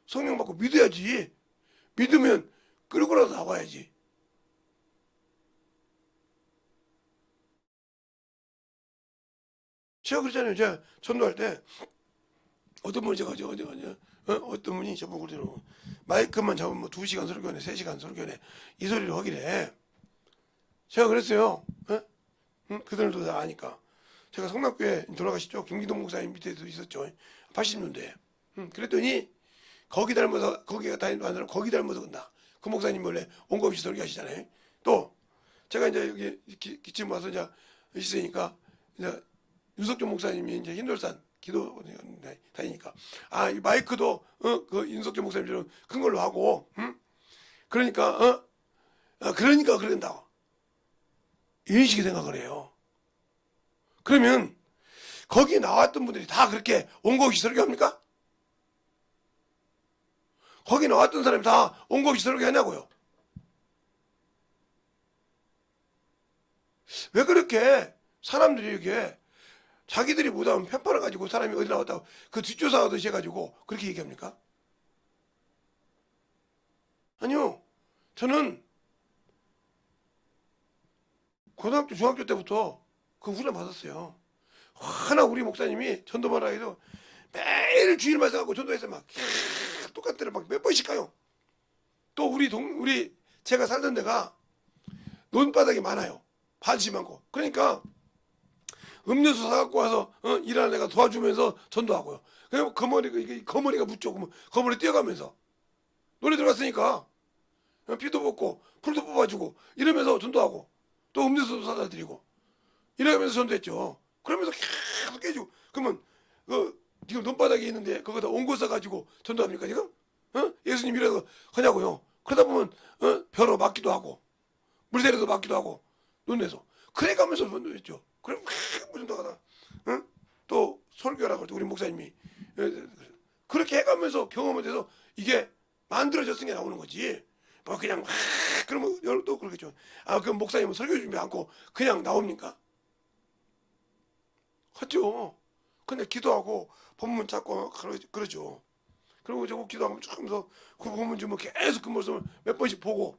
성령 받고 믿어야지. 믿으면 끌고라도 나와야지. 제가 그랬잖아요. 제가 전도할 때 어떤 분이 제가 어떤 분이 저보고 그러더라고. 마이크만 잡으면 뭐 2시간 설교하네 3시간 설교하네 이 소리를 하길래 제가 그랬어요. 그들도 다 아니까. 제가 성락교회 돌아가시죠. 김기동 목사님 밑에도 있었죠. 80년대. 그랬더니 거기 닮아서 거기가 다니는 거기 닮아서 간다. 그 목사님 원래 온거 없이 설교하시잖아요. 또 제가 이제 여기 기침 와서 이제 있으니까 이제 윤석준 목사님이 이제 흰돌산 기도 다니니까 이 마이크도 그 윤석준 목사님처럼 큰 걸로 하고 그러니까 그러니까 그런다고 이런 식의 생각을 해요. 그러면 거기 나왔던 분들이 다 그렇게 온거 없이 설교합니까? 거기 나왔던 사람이 다 온거 없이 설교하냐고요. 왜 그렇게 사람들이 이렇게 자기들이 못하면 편파를 가지고 사람이 어디 나왔다고 그 뒷조사하듯이 해가지고 그렇게 얘기합니까? 아니요. 저는 고등학교 중학교 때부터 그 훈련 받았어요. 하나 우리 목사님이 전도만 하기도 매일 주일 말씀하고 전도해서 막 똑같은 데를 막 몇 번씩 가요. 또 우리 제가 살던 데가 논바닥이 많아요. 밭이 많고. 그러니까 음료수 사갖고 와서 일하는 애가 도와주면서 전도하고요. 그리고 거머리가 묻죠. 거머리 뛰어가면서 노래 들어갔으니까 비도 뽑고 풀도 뽑아주고 이러면서 전도하고 또 음료수도 사다 드리고 이러면서 전도했죠. 그러면서 계속 깨지고 그러면 지금 논바닥에 있는데 거기다 온거 써가지고 전도합니까 지금? 예수님이라도 하냐고요. 그러다 보면 벼로 맞기도 하고 물세례도 맞기도 하고 논에서 그래 가면서 전도했죠. 그럼 무슨 도가다 또 설교라고 할 때 우리 목사님이 그렇게 해가면서 경험을 해서 이게 만들어졌은 게 나오는 거지. 뭐 그냥 그러면 또 그러겠죠. 그럼 목사님은 설교 준비 않고 그냥 나옵니까? 하죠. 근데 기도하고 본문 찾고 그러죠. 그리고 저거 기도하면 쭉 하면서 그 본문 주면 계속 그 말씀을 몇 번씩 보고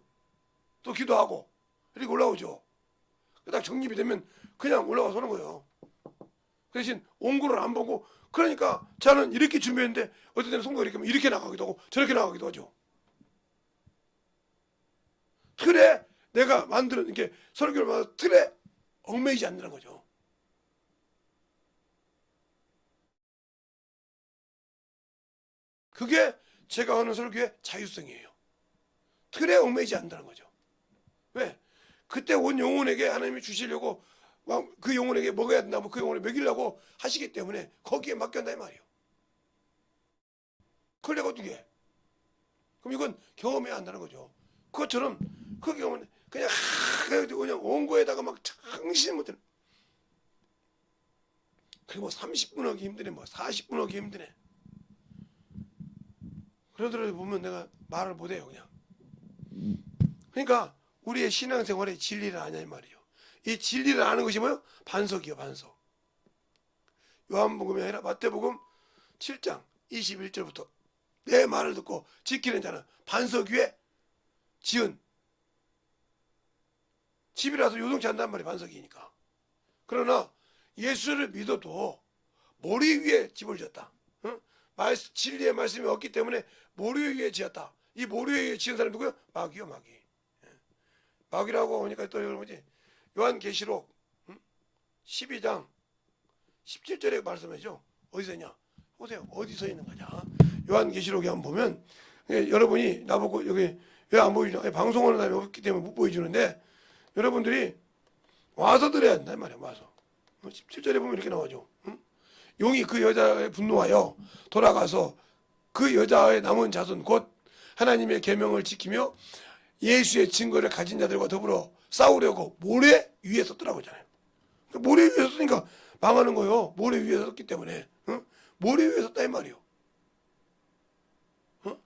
또 기도하고 이렇게 올라오죠. 딱 정립이 되면 그냥 올라와서 하는 거예요. 그 대신 온구를 안 보고 그러니까 저는 이렇게 준비했는데 어떤 때는 성도가 이렇게 하면 이렇게 나가기도 하고 저렇게 나가기도 하죠. 틀에 내가 만드는 이렇게 설교를 받아 틀에 얽매이지 않는 거죠. 그게 제가 하는 설교의 자유성이에요. 틀에 얽매이지 않는다는 거죠. 왜? 그때 온 영혼에게 하나님이 주시려고 그 영혼에게 먹어야 된다면 그 영혼을 먹이려고 하시기 때문에 거기에 맡겨한다 이 말이에요. 그걸 내가 어떻게 해? 그럼 이건 경험해야 한다는 거죠. 그것처럼 그 경험은 그냥 온 거에다가 막 정신 못 드는. 그리고 뭐 30분 하기 힘드네, 뭐 40분 하기 힘드네. 그러더라도 보면 내가 말을 못해요, 그냥. 그러니까 우리의 신앙생활에 진리를 아냐 이 말이에요. 이 진리를 아는 것이 뭐예요? 반석이요, 반석. 요한복음이 아니라 마태복음 7장 21절부터 내 말을 듣고 지키는 자는 반석 위에 지은 집이라서 요동치 않단 말이에요. 반석이니까. 그러나 예수를 믿어도 모리 위에 집을 지었다. 응? 진리의 말씀이 없기 때문에 모리 위에 지었다. 이 모리 위에 지은 사람이 누구예요? 마귀요, 마귀. 마귀라고 하니까 또 여러분이 요한계시록 12장 17절에 말씀하죠. 어디서 있냐? 보세요. 어디서 있는 거냐? 요한계시록에 한번 보면 여러분이 나보고 여기 왜 안 보여주냐? 방송하는 사람이 없기 때문에 못 보여주는데 여러분들이 와서 들어야 한다 말이야. 와서 17절에 보면 이렇게 나오죠. 응? 용이 그 여자에 분노하여 돌아가서 그 여자의 남은 자손 곧 하나님의 계명을 지키며 예수의 증거를 가진 자들과 더불어 싸우려고 모래 위에 섰더라고 하잖아요. 모래 위에 섰으니까 망하는 거예요. 모래 위에 섰기 때문에. 응? 모래 위에 섰다 이 말이에요. 응?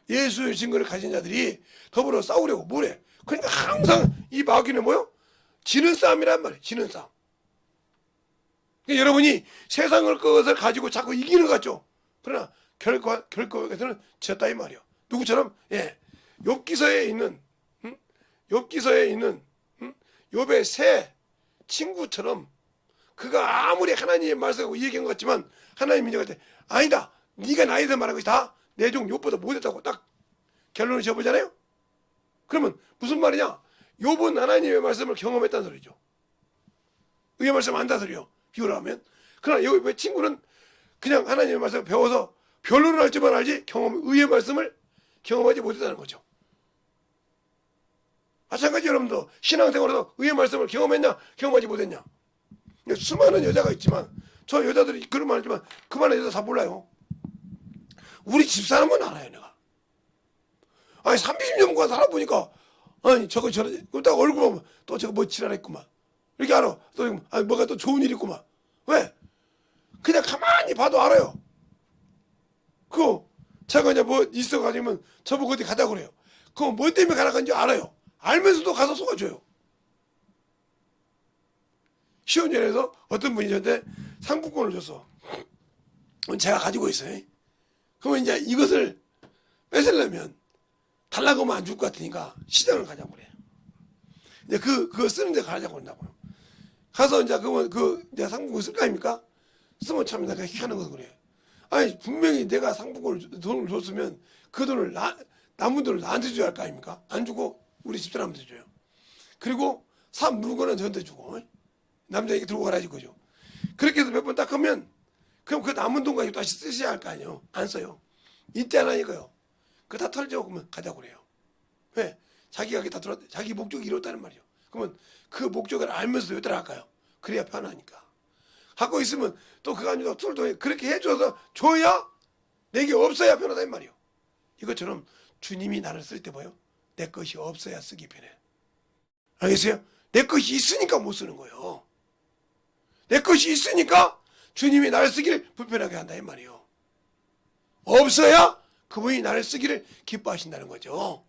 예수의 증거를 가진 자들이 더불어 싸우려고 모래. 그러니까 항상 이 마귀는 뭐요? 지는 싸움이란 말이에요. 지는 싸움. 그러니까 여러분이 세상을 것을 가지고 자꾸 이기는 것 같죠. 그러나 결국에서는 졌다 이 말이에요. 누구처럼? 예. 욥기서에 있는 욥기서에 있는 욥의 새 친구처럼 그가 아무리 하나님의 말씀하고 얘기한 것 같지만 하나님 인정할 때 아니다. 네가 나에 대해 말한 것이 다 내 종 욥보다 못했다고 딱 결론을 지어보잖아요. 그러면 무슨 말이냐? 욥은 하나님의 말씀을 경험했다는 소리죠. 의의 말씀 안다 소리요. 비유를 하면. 그러나 욥의 친구는 그냥 하나님의 말씀을 배워서 변론을 할 줄만 알지 의의 말씀을 경험하지 못했다는 거죠. 마찬가지 여러분도 신앙생활에서 의의 말씀을 경험했냐 경험하지 못했냐. 수많은 여자가 있지만 저 여자들이 그런 말 하지만 그만한 여자 다 몰라요. 우리 집사람은 알아요 내가. 아니 30년간 살아보니까 아니 저거 저러지. 그럼 딱 얼굴 보면 또 저거 뭐 지랄했구만. 이렇게 알아. 또 아니 뭐가 또 좋은 일 있구만. 왜? 그냥 가만히 봐도 알아요. 그거 제가 이제 뭐 있어가지고 저보고 어디 가자고 그래요. 그거 뭐 때문에 가라 간지 알아요. 알면서도 가서 속아줘요. 쉬운 예에서 어떤 분이 저한테 상품권을 줬어. 제가 가지고 있어요. 그러면 이제 이것을 뺏으려면 달라고 하면 안 줄 것 같으니까 시장을 가자고 그래요. 이제 그거 쓰는 데 가자고 한다고요. 가서 이제 그러면 이제 상품권 쓸 거 아닙니까? 쓰면 참 내가 희한한 거 그래요. 아니 분명히 내가 상품권을 돈을 줬으면 그 돈을 남은 돈을 나한테 줘야 할 거 아닙니까? 안 주고 우리 집사람한테 줘요. 그리고 산 물건은 저한테 주고 남자에게 들고 가라 이거죠. 그렇게 해서 몇 번 딱 하면 그럼 그 남은 돈 가지고 다시 쓰셔야 할 거 아니에요. 안 써요. 이때 안 하니까요. 그거 다 털죠. 그러면 가자고 그래요. 왜? 자기가 다 들었대. 자기 목적이 이뤘다는 말이에요. 그러면 그 목적을 알면서도 왜 따라갈까요? 그래야 편하니까. 갖고 있으면 또 그거 아니고 툴도 그렇게 해줘서 줘야 내게 없어야 편하다 이 말이에요. 이것처럼 주님이 나를 쓸 때 뭐예요? 내 것이 없어야 쓰기 편해. 알겠어요? 내 것이 있으니까 못 쓰는 거예요. 내 것이 있으니까 주님이 나를 쓰기를 불편하게 한다 이 말이에요. 없어야 그분이 나를 쓰기를 기뻐하신다는 거죠.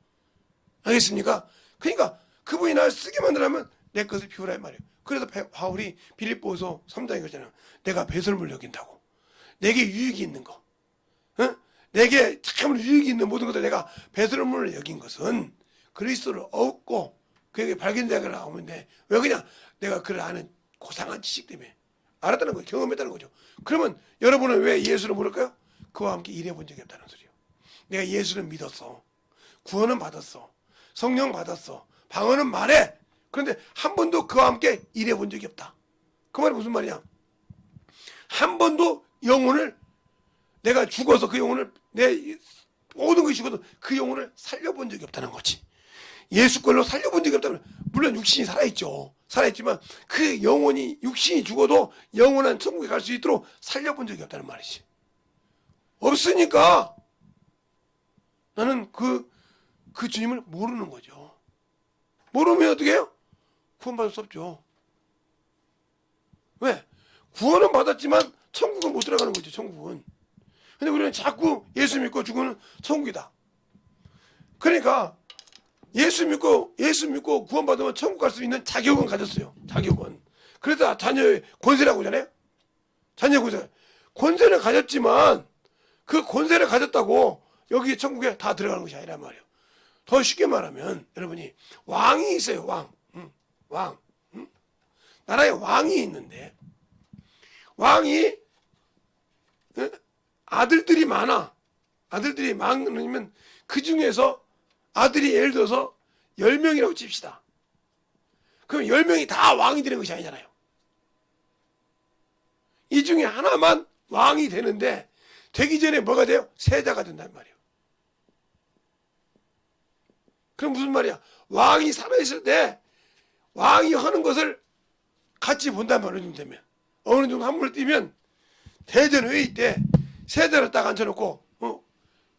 알겠습니까? 그러니까 그분이 나를 쓰게 만들려면 내 것을 피우라 이 말이에요. 그래서 바울이 빌립보서 3장에 그러잖아요. 내가 배설물 여긴다고. 내게 유익이 있는 거. 어? 내게 참으로 유익이 있는 모든 것을 내가 배설물을 여긴 것은 그리스도를 얻고 그에게 발견되게 나오면 돼. 왜 그냥 내가 그를 아는 고상한 지식 때문에 알았다는 거예요. 경험했다는 거죠. 그러면 여러분은 왜 예수를 모를까요? 그와 함께 일해본 적이 없다는 소리예요. 내가 예수를 믿었어. 구원은 받았어. 성령 받았어. 방언은 말해. 그런데 한 번도 그와 함께 일해본 적이 없다. 그 말이 무슨 말이야? 한 번도 영혼을 내가 죽어서 그 영혼을 내 모든 것이 죽어도 그 영혼을 살려본 적이 없다는 거지. 예수 걸로 살려본 적이 없다는 거야. 물론 육신이 살아있죠. 살아있지만 그 영혼이 육신이 죽어도 영원한 천국에 갈 수 있도록 살려본 적이 없다는 말이지. 없으니까 나는 그 주님을 모르는 거죠. 모르면 어떻게 해요? 구원받을 수 없죠. 왜? 구원은 받았지만 천국은 못 들어가는 거죠. 천국은. 근데 우리는 자꾸 예수 믿고 죽으면 천국이다. 그러니까 예수 믿고 구원받으면 천국 갈 수 있는 자격은 가졌어요. 자격은. 그래서 자녀의 권세라고 하잖아요. 자녀의 권세. 권세를 가졌지만 그 권세를 가졌다고 여기 천국에 다 들어가는 것이 아니란 말이에요. 더 쉽게 말하면 여러분이 왕이 있어요. 왕. 나라에 왕이 있는데 왕이 아들들이 많아. 아들들이 많으면 그 중에서 아들이 예를 들어서 10명이라고 칩시다. 그럼 10명이 다 왕이 되는 것이 아니잖아요. 이 중에 하나만 왕이 되는데 되기 전에 뭐가 돼요? 세자가 된단 말이에요. 그럼 무슨 말이야? 왕이 살아있을 때 왕이 하는 것을 같이 본단 말이에요. 어느 정도 되면. 어느 정도 한물을 띄면 대전회의 때 세자를 딱 앉혀놓고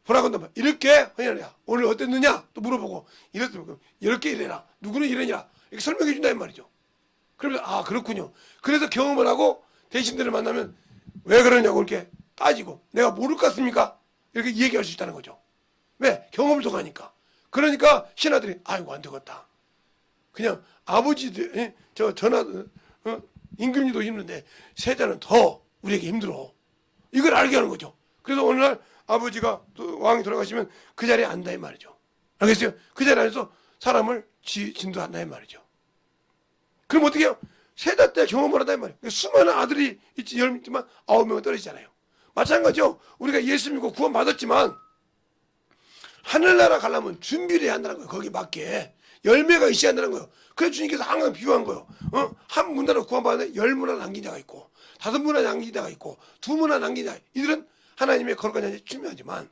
보라고 한단 말이야. 이렇게 하냐 오늘 어땠느냐 또 물어보고 이랬으면 이렇게 이래라 누구는 이러냐 이렇게 설명해 준다는 말이죠. 그러면 아 그렇군요. 그래서 경험을 하고 대신들을 만나면 왜 그러냐고 이렇게 따지고 내가 모를 것 같습니까? 이렇게 얘기할 수 있다는 거죠. 왜? 경험을 통하니까. 그러니까 신하들이 아이고 안 되겠다. 그냥 아버지들 저 전하 임금님도 힘든데 세자는 더 우리에게 힘들어. 이걸 알게 하는 거죠. 그래서 어느 날 아버지가 또 왕이 돌아가시면 그 자리에 앉다 이 말이죠. 알겠어요? 그 자리에 앉아서 사람을 진도한다 이 말이죠. 그럼 어떻게 해요? 세자 때 경험을 한다 이 말이에요. 수많은 아들이 있지 10명이지만 9명은 떨어지잖아요. 마찬가지죠. 우리가 예수 믿고 구원 받았지만 하늘나라 가려면 준비를 해야 한다는 거예요. 거기 맞게 열매가 있어야 한다는 거예요. 그래서 주님께서 항상 비유한 거예요. 한 문화로 구원받는데 10문화 남긴 자가 있고 5문화 남긴 자가 있고 2문화 남긴 자. 이들은 하나님의 거룩한 자에 중요하지만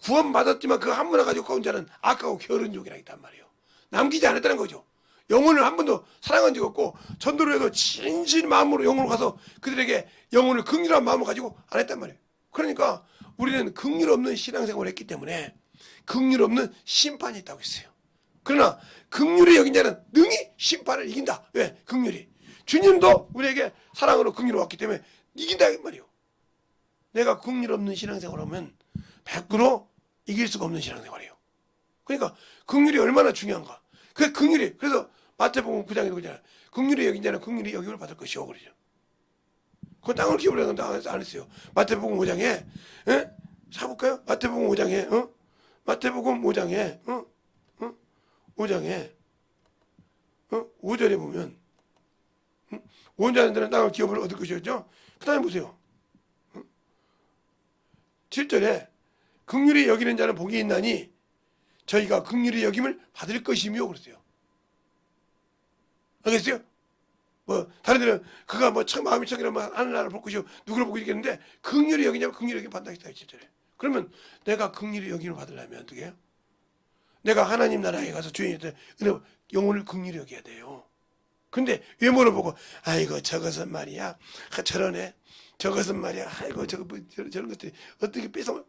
구원받았지만 그 한 문화 가지고 가온 자는 아까워 게으른 종이라 있단 말이에요. 남기지 않았다는 거죠. 영혼을 한 번도 사랑한 적 없고 전도를 해도 진실 마음으로 영혼을 가서 그들에게 영혼을 긍휼한 마음을 가지고 안 했단 말이에요. 그러니까 우리는 긍휼 없는 신앙생활을 했기 때문에 긍휼 없는 심판이 있다고 했어요. 그러나 긍휼이 여긴 자는 능히 심판을 이긴다. 왜? 긍휼이. 주님도 우리에게 사랑으로 긍휼을 왔기 때문에 이긴다 이 말이에요. 내가 긍휼 없는 신앙생활을 하면 100% 이길 수가 없는 신앙생활이에요. 그러니까 긍휼이 얼마나 중요한가. 그 긍휼이 그래서 마태복음 9장에도 그러잖아요. 긍휼이 여긴 자는 긍휼이 여김을 받을 것이요 그러죠. 그 땅을 기업으로 안 했어요. 마태복음 5장에 사볼까요? 마태복음 5장에 마태복음 5장에 5장에 5절에 보면 온전한 땅을 기업을 얻을 것이었죠. 그 다음에 보세요. 7절에 긍휼히 여기는 자는 복이 있나니 저희가 긍휼히 여김을 받을 것이며 그랬어요. 알겠어요? 뭐 다른 데는 그가 뭐 마음이 청이라면 하늘나라를 볼 것이요 누구를 보고 있겠는데 긍휼히 여기냐면 긍휼히 여김을 받는다 했다 7절에. 그러면 내가 긍휼히 여김을 받으려면 어떻게 해요? 내가 하나님 나라에 가서 주인이 때 영혼을 긍휼히 여겨야 돼요. 근데 외모를 보고 아이고 저것은 말이야 저러네 저것은 말이야 아이고 저거 저런 것들이 어떻게 뺏어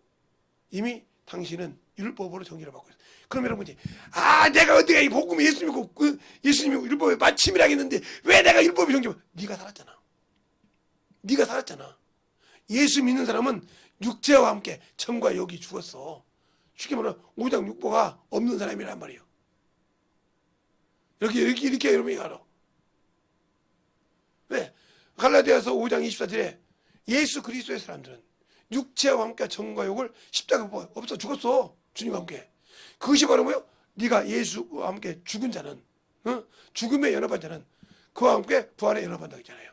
이미 당신은 율법으로 정의를 받고 있어요. 그럼 여러분이 내가 어떻게 이 복음 예수 믿고 예수 믿고 율법에 마침이라 했는데 왜 내가 율법에 정죄? 네가 살았잖아. 네가 살았잖아. 예수 믿는 사람은 육체와 함께 천과 육이 죽었어. 쉽게 말하면 오장 육보가 없는 사람이란 말이에요. 이렇게 여러분이 알아. 왜? 갈라디아서 5장 24절에 예수 그리스도의 사람들은 육체와 함께 천과 욕을 십자가 없어 죽었어. 주님과 함께. 그것이 바로 뭐예요? 네가 예수와 함께 죽은 자는 죽음에 연합한 자는 그와 함께 부활에 연합한다고 했잖아요.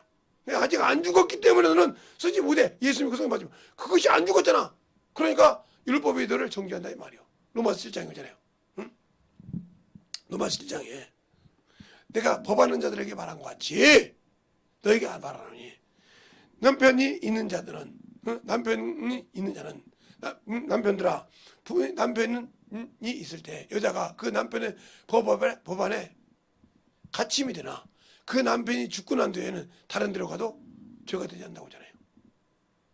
아직 안 죽었기 때문에 너는 쓰지 못해. 예수 믿고 성령 받지만 그것이 안 죽었잖아. 그러니까 율법이 너를 정죄한다 이 말이에요. 로마서 7장이잖아요. 로마서 7장에 내가 법하는 자들에게 말한 것 같이 너에게 말하노니 남편이 있는 자들은 남편이 있는 자는 남편들아 남편이 있을 때 여자가 그 남편의 법안에 갇힘이 되나 그 남편이 죽고 난 뒤에는 다른 데로 가도 죄가 되지 않는다고 하잖아요.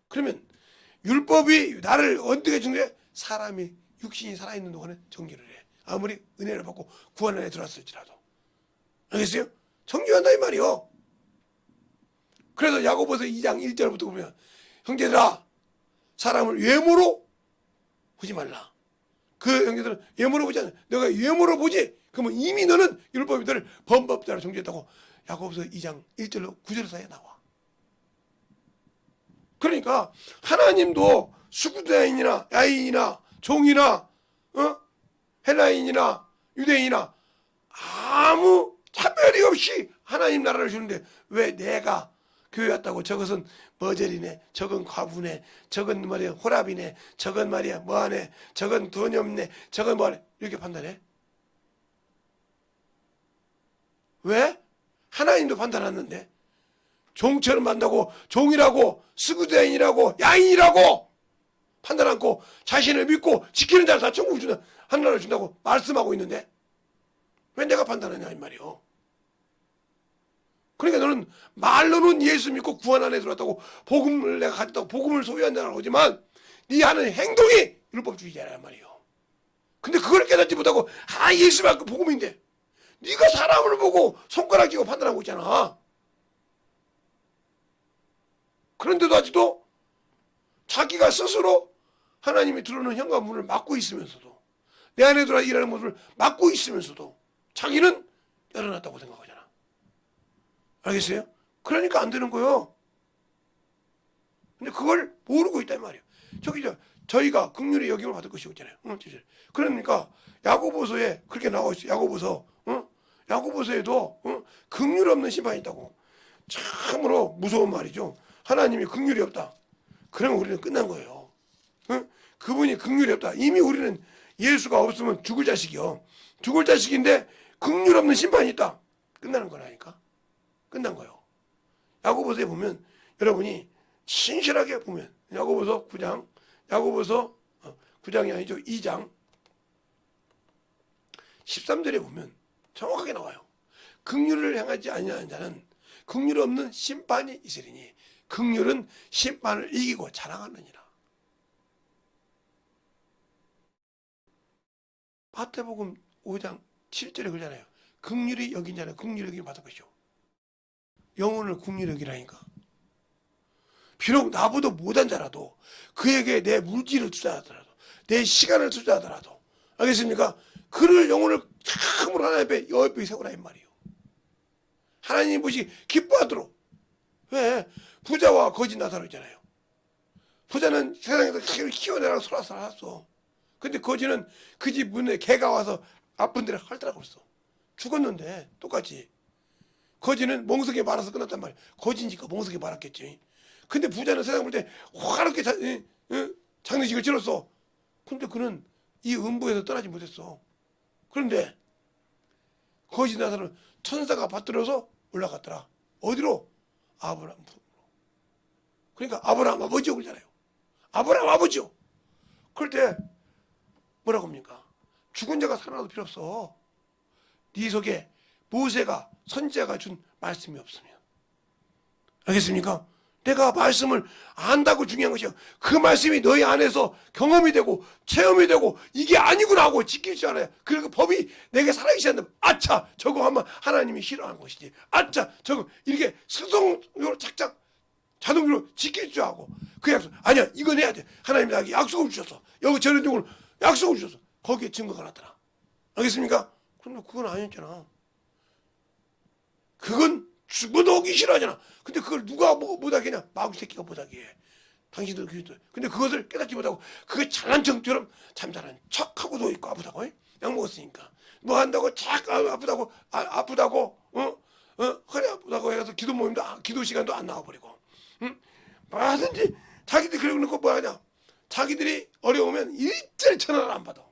그러면 율법이 나를 어떻게 정죄해? 사람이 육신이 살아있는 동안에 정죄를 해. 아무리 은혜를 받고 구원 안에 들어왔을지라도. 알겠어요? 정죄한다 이 말이요. 그래서 야고보서 2장 1절부터 보면 형제들아 사람을 외모로 보지 말라. 그 형제들은 외모로 보지 않아. 내가 외모로 보지. 그러면 이미 너는 율법이 너를 범법자로 정죄했다고 야고보서 2장 1절로 9절 사이에 나와. 그러니까 하나님도 수구자인이나 야인이나 종이나 헬라인이나 유대인이나 아무 차별이 없이 하나님 나라를 주는데 왜 내가 교회 왔다고 저것은 머저리네, 저건 과부네, 저건 말이야 호랍이네, 저건 말이야 뭐하네, 저건 돈이 없네, 저건 뭐하네 이렇게 판단해? 왜? 하나님도 판단하는데 종처럼 만다고 종이라고 스구대인이라고 야인이라고 판단 않고 자신을 믿고 지키는 자를 다 천국을 준다, 하늘나라를 준다고 말씀하고 있는데 왜 내가 판단하냐 이 말이요. 그러니까 너는 말로는 예수 믿고 구원 안에 들어왔다고 복음을 내가 가졌다고 복음을 소유한다고 하지만 네 하는 행동이 율법주의자란 말이요. 근데 그걸 깨닫지 못하고 예수만 그 복음인데 네가 사람을 보고 손가락 쥐고 판단하고 있잖아. 그런데도 아직도 자기가 스스로 하나님이 들어오는 현관문을 막고 있으면서도 내 안에 들어와 일하는 모습을 막고 있으면서도 자기는 열어놨다고 생각하잖아. 알겠어요? 그러니까 안 되는 거요. 근데 그걸 모르고 있단 말이에요. 저희가 긍휼의 여김을 받을 것이고 있잖아요. 그러니까 야고보서에 그렇게 나와 있어요. 야고보서에도 긍휼 없는 심판이 있다고. 참으로 무서운 말이죠. 하나님이 긍휼이 없다. 그러면 우리는 끝난 거예요. 그분이 긍휼이 없다. 이미 우리는 예수가 없으면 죽을 자식이요. 죽을 자식인데 긍휼 없는 심판이 있다. 끝나는 거라니까. 끝난 거예요. 야고보서에 보면 여러분이 신실하게 보면 야고보서 9장, 야고보서 9장이 아니죠. 2장 13절에 보면 정확하게 나와요. 긍휼을 행하지 아니하는 자는 긍휼 없는 심판이 있으리니 긍휼은 심판을 이기고 자랑하느니라. 마태복음 5장 7절에 그러잖아요. 긍휼히 여긴 자는 긍휼히 여김을 받을 것이요. 영혼을 긍휼히 여기라니까. 비록 나보다 못한 자라도 그에게 내 물질을 투자하더라도 내 시간을 투자하더라도 알겠습니까? 그를 영혼을 참으로 하나님 앞에 여의히 세우라 이 말이에요. 하나님 보시 기뻐하도록. 왜? 부자와 거지 나사로 있잖아요. 부자는 세상에서 키워내라고 살았어. 근데 거지는 그 집 문에 개가 와서 아픈 데를 핥으라고 그랬어. 죽었는데 똑같이. 거지는 멍석에 말아서 끝났단 말이야. 거지니까 멍석에 말았겠지. 근데 부자는 세상 볼 때 화롭게 장례식을 치렀어. 근데 그는 이 음부에서 떠나지 못했어. 그런데 거지 나사로는 천사가 받들어서 올라갔더라. 어디로? 아브라함 품으로. 그러니까 아브라함 아버지요 그러잖아요. 아브라함 아버지요. 그럴 때 뭐라고 합니까? 죽은 자가 살아나도 필요 없어. 네 속에 모세가 선지자가 준 말씀이 없으면. 알겠습니까? 내가 말씀을 안다고 중요한 것이야. 그 말씀이 너희 안에서 경험이 되고 체험이 되고 이게 아니구나 하고 지킬 줄 알아야. 그리고 법이 내게 살아있지 않는다. 아차 저거 하면 하나님이 싫어하는 것이지. 아차 저거 이렇게 수동으로 착착 자동으로 지킬 줄 알고 그 약속. 아니야 이건 해야 돼. 하나님이 나에게 약속을 주셨어. 여기 저런 쪽으로 약속을 주셨어. 거기에 증거가 나타나. 알겠습니까? 그런데 그건 아니었잖아. 그건 죽어도 오기 싫어하잖아. 근데 그걸 누가 못하겠냐? 마귀 새끼가 못하게 해. 당신들 그리스도. 근데 그것을 깨닫지 못하고 그게 잘난 척처럼 잠자는 척하고도 있고 아프다고. 약 먹었으니까. 뭐 한다고 착 아프다고 아프다고 허리 아프다고 해서 기도 모임도 기도 시간도 안 나와버리고. 뭐든지 자기들이 그러고 놓고 뭐 하냐? 자기들이 어려우면 일절 전화를 안 받아.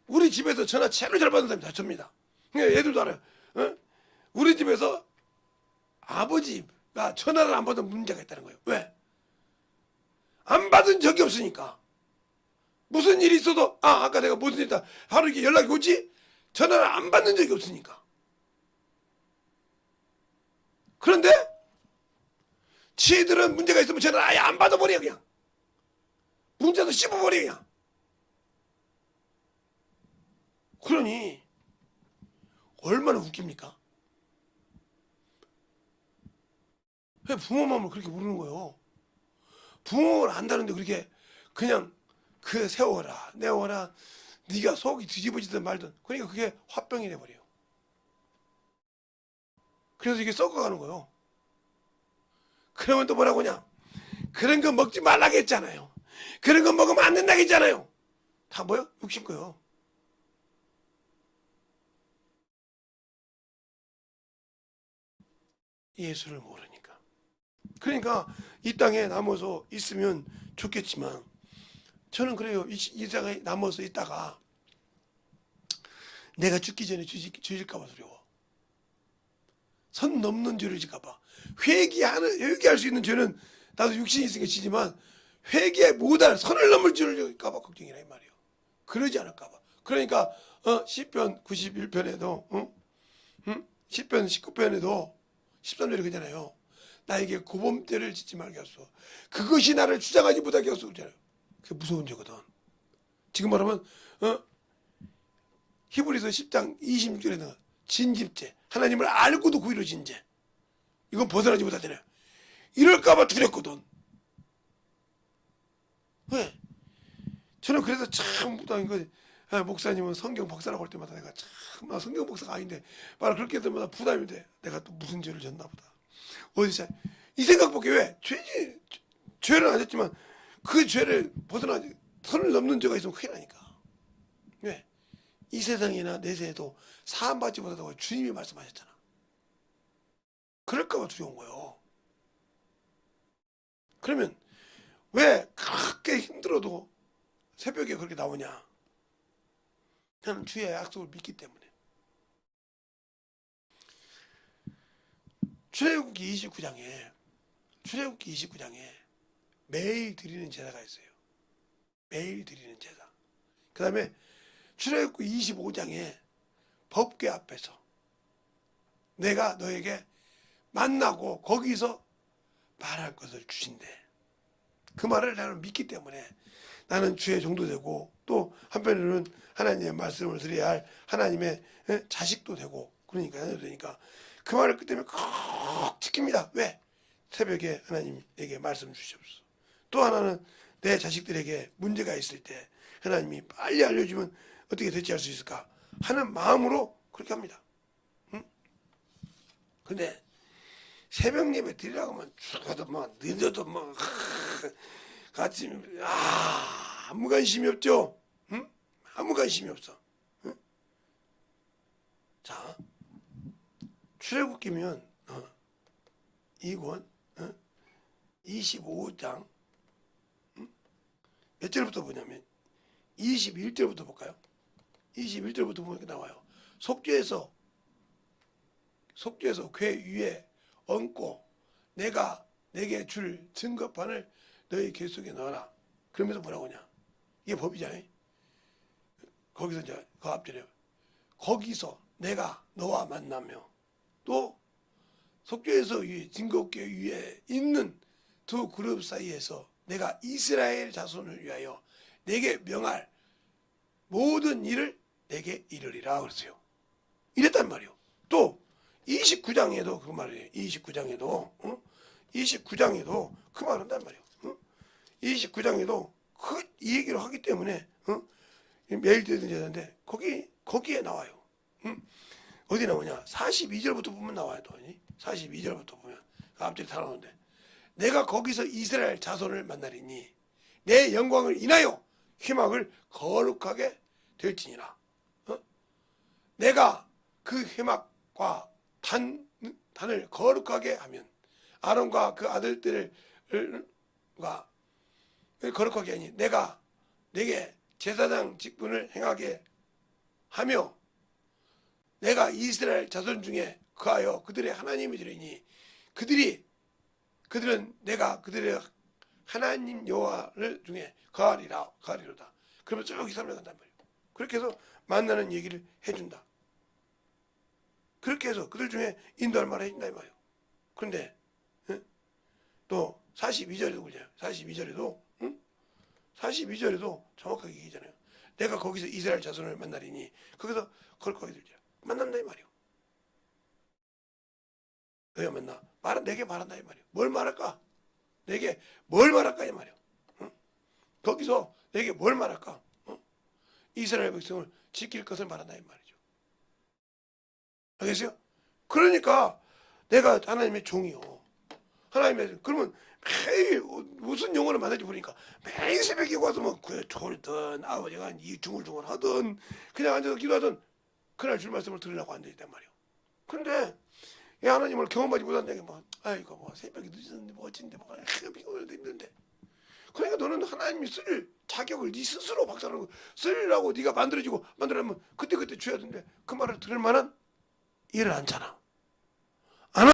우리 집에서 전화 제일 잘 받는 사람이 다 접니다. 얘들도 알아요. 우리 집에서 아버지가 전화를 안 받은 문제가 있다는 거예요. 왜? 안 받은 적이 없으니까. 무슨 일이 있어도 아까 내가 무슨 일 있다 바로 이렇게 연락이 오지 전화를 안 받는 적이 없으니까. 그런데 지들은 문제가 있으면 전화를 아예 안 받아버려 그냥. 문자도 씹어버려 그냥. 그러니 얼마나 웃깁니까? 왜 부모 마음을 그렇게 모르는 거예요? 부모를 안다는데 그렇게 그냥 그 세워라 내워라 네가 속이 뒤집어지든 말든 그러니까 그게 화병이 돼버려요. 그래서 이게 썩어가는 거예요. 그러면 또 뭐라고냐? 그런 거 먹지 말라고 했잖아요. 그런 거 먹으면 안 된다고 했잖아요. 다 뭐요? 육신 거요. 예수를 모르니까. 그러니까 이 땅에 남아서 있으면 좋겠지만 저는 그래요. 이 땅에 남아서 있다가 내가 죽기 전에 죄질까 봐 두려워. 선 넘는 죄를 질까 봐. 회개할 수 있는 죄는 나도 육신이 있으니까 지지만 회개 못할 선을 넘을 줄까 봐 걱정이라 이 말이에요. 그러지 않을까 봐. 그러니까 시편 91편에도 시편 19편에도 13절에 그잖아요. 나에게 고범죄를 짓지 말게 하소서. 그것이 나를 주장하지 못하게 하소서 그러잖아요. 그게 무서운 죄거든. 지금 말하면 히브리서 10장 26절에는 진집죄, 하나님을 알고도 그 이루어진 죄. 이건 벗어나지 못하잖아요. 이럴까 봐 두렵거든. 왜? 저는 그래서 참 무당인 거지. 목사님은 성경 복사라고 할 때마다 내가 참 성경 복사가 아닌데 말 그렇게 할 때마다 부담이 돼. 내가 또 무슨 죄를 졌나 보다. 어디서 이 생각밖에 왜? 죄는 안 졌지만 그 죄를 벗어나지 선을 넘는 죄가 있으면 큰일 나니까. 왜? 이 세상이나 내세에도 사함받지 못하다고 주님이 말씀하셨잖아. 그럴까 봐 두려운 거예요. 그러면 왜 그렇게 힘들어도 새벽에 그렇게 나오냐? 저는 주의 약속을 믿기 때문에. 출애굽기 29장에 매일 드리는 제사가 있어요. 매일 드리는 제사. 그 다음에 출애굽기 25장에 법궤 앞에서 내가 너에게 만나고 거기서 말할 것을 주신대. 그 말을 나는 믿기 때문에 나는 주의 종도 되고 또 한편으로는 하나님의 말씀을 드려야 할 하나님의 자식도 되고 그러니까 그 말을 그 때문에 꼭 지킵니다. 왜? 새벽에 하나님에게 말씀 주시옵소서. 또 하나는 내 자식들에게 문제가 있을 때 하나님이 빨리 알려주면 어떻게 대처할 수 있을까 하는 마음으로 그렇게 합니다. 응? 근데 새벽 예배 드리라고 하면 죽어도 뭐 늦어도 뭐 같이 아무 관심이 없죠. 응? 아무 관심이 없어. 응? 자 출애굽기면 이권 25장 몇 절부터 보냐면 21절부터 볼까요? 21절부터 보니까 나와요. 속죄에서 궤 위에 얹고 내가 내게 줄 증거판을 너희 궤 속에 넣어라. 그러면서 뭐라고 하냐? 이게 법이잖아요. 거기서 이제 그 앞절에 거기서 내가 너와 만나며 또 속죄에서 증거궤 위에 있는 두 그룹 사이에서 내가 이스라엘 자손을 위하여 내게 명할 모든 일을 내게 이르리라 그랬어요. 이랬단 말이에요. 또 29장에도 그 말이에요. 29장에도 그 말 한단 말이에요. 29장에도 이 얘기를 하기 때문에 매일 드리는 제사인데 거기에 나와요. 어디 나오냐? 42절부터 보면 나와요. 또 42절부터 보면 그 앞절이 다 나오는데 내가 거기서 이스라엘 자손을 만나리니 내 영광을 인하여 회막을 거룩하게 될지니라. 내가 그 회막과 단을 거룩하게 하면 아론과 그 아들들을 거룩하게 하니 내가 내게 제사장 직분을 행하게 하며 내가 이스라엘 자손 중에 거하여 그들의 하나님이 되리니 그들은 내가 그들의 하나님 여호와를 중에 거하리로다. 그러면 쭉 설명한단 말이에요. 그렇게 해서 만나는 얘기를 해준다. 그렇게 해서 그들 중에 인도할 말을 해준다 이 말이에요. 그런데 또 42절에도 그러잖아요. 42절에도 정확하게 얘기하잖아요. 내가 거기서 이스라엘 자손을 만나리니 거기서 거룩하게 들자. 만난다 이 말이에요. 너희가 만나 내게 말한다 이 말이에요. 뭘 말할까? 내게 뭘 말할까 이 말이에요. 거기서 내게 뭘 말할까? 이스라엘 백성을 지킬 것을 말한다 이 말이죠. 알겠어요? 그러니까 내가 하나님의 종이요. 하나님의 그러면 매일 무슨 영혼을 만날지 보니까 매일 새벽에 와서 뭐 졸든 아버지가 이 중얼중얼 하든 그냥 앉아서 기도하든 그날 줄 말씀을 들으려고 앉아있단 말이에요. 근데 이 하나님을 경험하지 못한다는 게 아이고 새벽에 늦었는데 어쩐데 오늘도 힘든데. 그러니까 너는 하나님이 쓸 자격을 네 스스로 박살내고 쓰려고 네가 만들어지고 만들려면 그때그때 줘야 되는데 그 말을 들을 만한 일을 않잖아. 안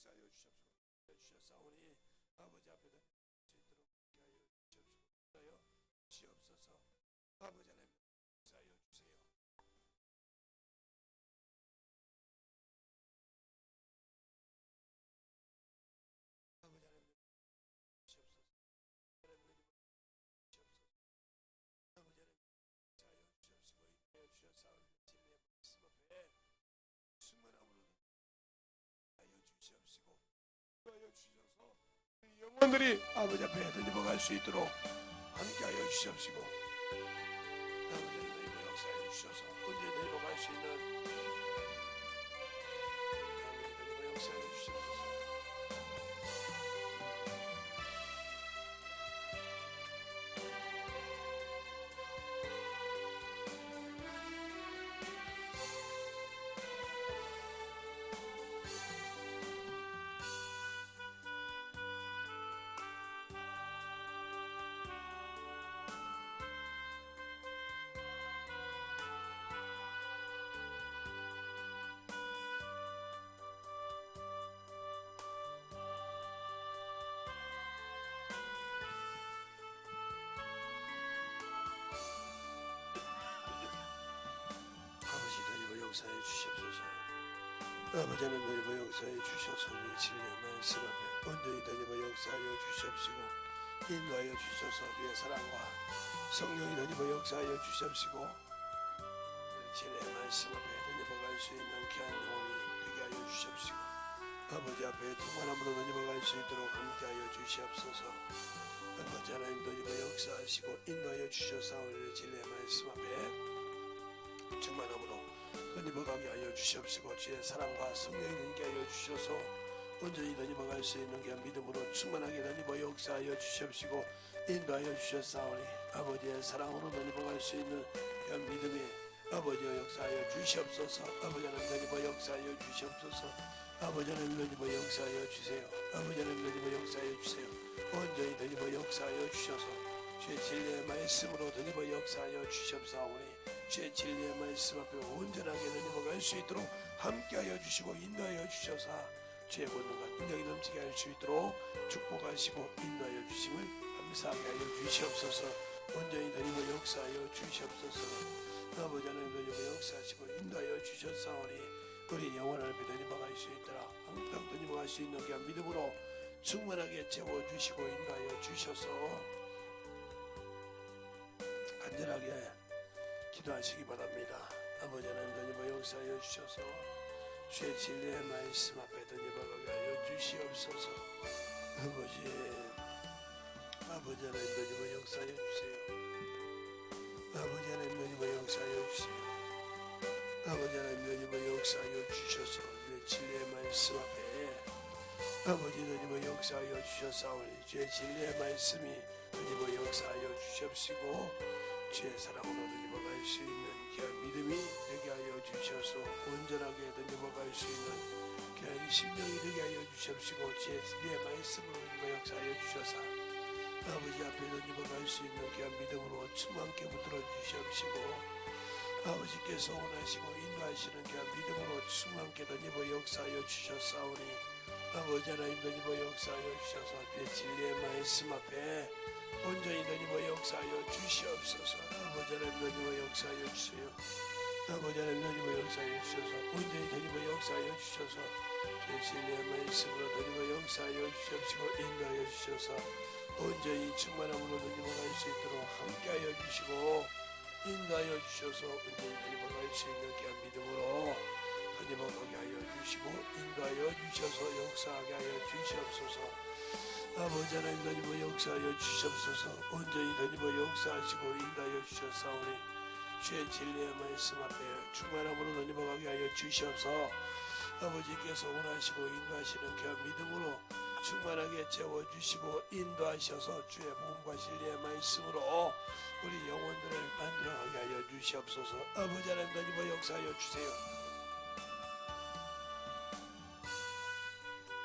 역사하여 주셨사오니 아버지 앞에 던질 수 있도록 하여 주시옵소서. 아버지 하나님 역사하여 주세요. 아버지 하나님 주시옵소서. 아버지 하나님 역사하여 주시옵시고 인도하여 주셨사오니 진리의 말씀 앞에 충만함으로 하여 주시옵시고 하여 주셔서 우리 영혼들이 아버지 앞에 던져갈 수 있도록 함께하여 주시옵시고 아버지 하나님 역사해 주셔서 언제 던져갈 수 있는 아버지 하나님 역사해 주시옵소서. 역사해 주시옵소서. 아버지 하나님 역사해 주셔서 진리의 말씀 앞에 온전히 던져 역사하여 주시옵시고 인도하여 주셔서 우리의 사랑과 성령이 던져 역사하여 주시옵시고 진리의 말씀 앞에 던져갈 수 있는 귀한 영혼이 되게 하여 주시옵시고 아버지 앞에 충만함으로 던져갈 수 있도록 함께하여 주시옵소서. 아버지 하나님 던져 역사하시고 인도하여 주셔서 진리의 말씀 앞에 충만함으로 던져가게 하여 주시옵시고 주의 사랑과 성령이 있게 하여 주셔서 온전히 던져갈 수 있는 게 믿음으로 충만하게 던져 역사하여 주시옵시고 인도하여 주셨사오니 아버지의 사랑으로 던져갈 수 있는 그 믿음이 아버지의 역사하여 주시옵소서. 아버지 하나님 던져 역사하여 주시옵소서. 아버지 하나님 던져 역사하여 주세요. 아버지 하나님 던져 역사하여 주세요. 온전히 던져 역사하여 주셔서 주의 진리의 말씀으로 던져 역사하여 주시옵사오니 주의 진리의 말씀 앞에 온전하게 던져갈 수 있도록 함께하여 주시고 인도하여 주셔서 주의 권능과 능력이 넘치게 할 수 있도록 축복하시고 인도하여 주심을 감사하게 하여 주시옵소서. 온전히 던져 역사하여 주시옵소서. 아버지 하나님 던져 역사하시고 인도하여 주셨사오니 우리 영원한 앞에 던져갈 수 있도록 항상 던져갈 수 있는 그 믿음으로 충만하게 채워주시고 인도하여 주셔서 간절하게 기도하시기 바랍니다. 아버지 하나님 던져 역사하여 주셔서 주의 진리의 말씀 앞에 던져가게 하여 주시옵소서. 아버지 하나님 던져 역사하여 주세요. 아버지 하나님 던져 역사하여 주세요. 아버지 하나님 던져 역사하여 주셔서 주의 진리의 말씀 앞에 아버지 던져 역사하여 주셨사오니 주의 진리의 말씀이 던져 역사하여 주시옵시고 주의 사랑으로 던져갈 수 있는 귀한 믿음이 되게 하여 주셔서 온전하게 던져갈 수 있는 귀한 심령이 되게 하여 주시옵시고 주의 말씀으로 던져 역사하여 주셔서 아버지 앞에 던져갈 수 있는 귀한 믿음으로 충만케 붙들어 주시옵시고 아버지께서 원하시고 인도하시는 귀한 믿음으로 충만케 던져 역사하여 주셨사오니 아버지 하나님 던져 역사하여 주셔서 주의 진리의 말씀 앞에 온전히 던져 역사하여 주시옵소서. 아버지 하나님 던져 역사하여 주세요. 아버지 하나님 던져 역사하여 주셔서 온전히 던져 역사하여 주셔서 주의 진리의 말씀으로 던져 역사하여 주시옵시고 인도하여 주셔서 온전히 충만함으로 던져갈 수 있도록 함께하여 주시고 인도하여 주셔서 온전히 던져갈 수 있는 귀한 믿음으로 던져가게 하여 주시고 인도하여 주셔서 역사하게 하여 주시옵소서. 아버지 하나님 던져 역사하여 주시옵소서. 온전히 던져 역사하시고 인도하여 주셨사오니 주의 진리의 말씀 앞에 충만함으로 던져가게 하여 주시옵소서. 아버지께서 원하시고 인도하시는 그 믿음으로 충만하게 채워주시고 인도하셔서 주의 복음과 진리의 말씀으로 우리 영혼들을 만들어가게 하여 주시옵소서. 아버지 하나님 던져 역사하여 주세요.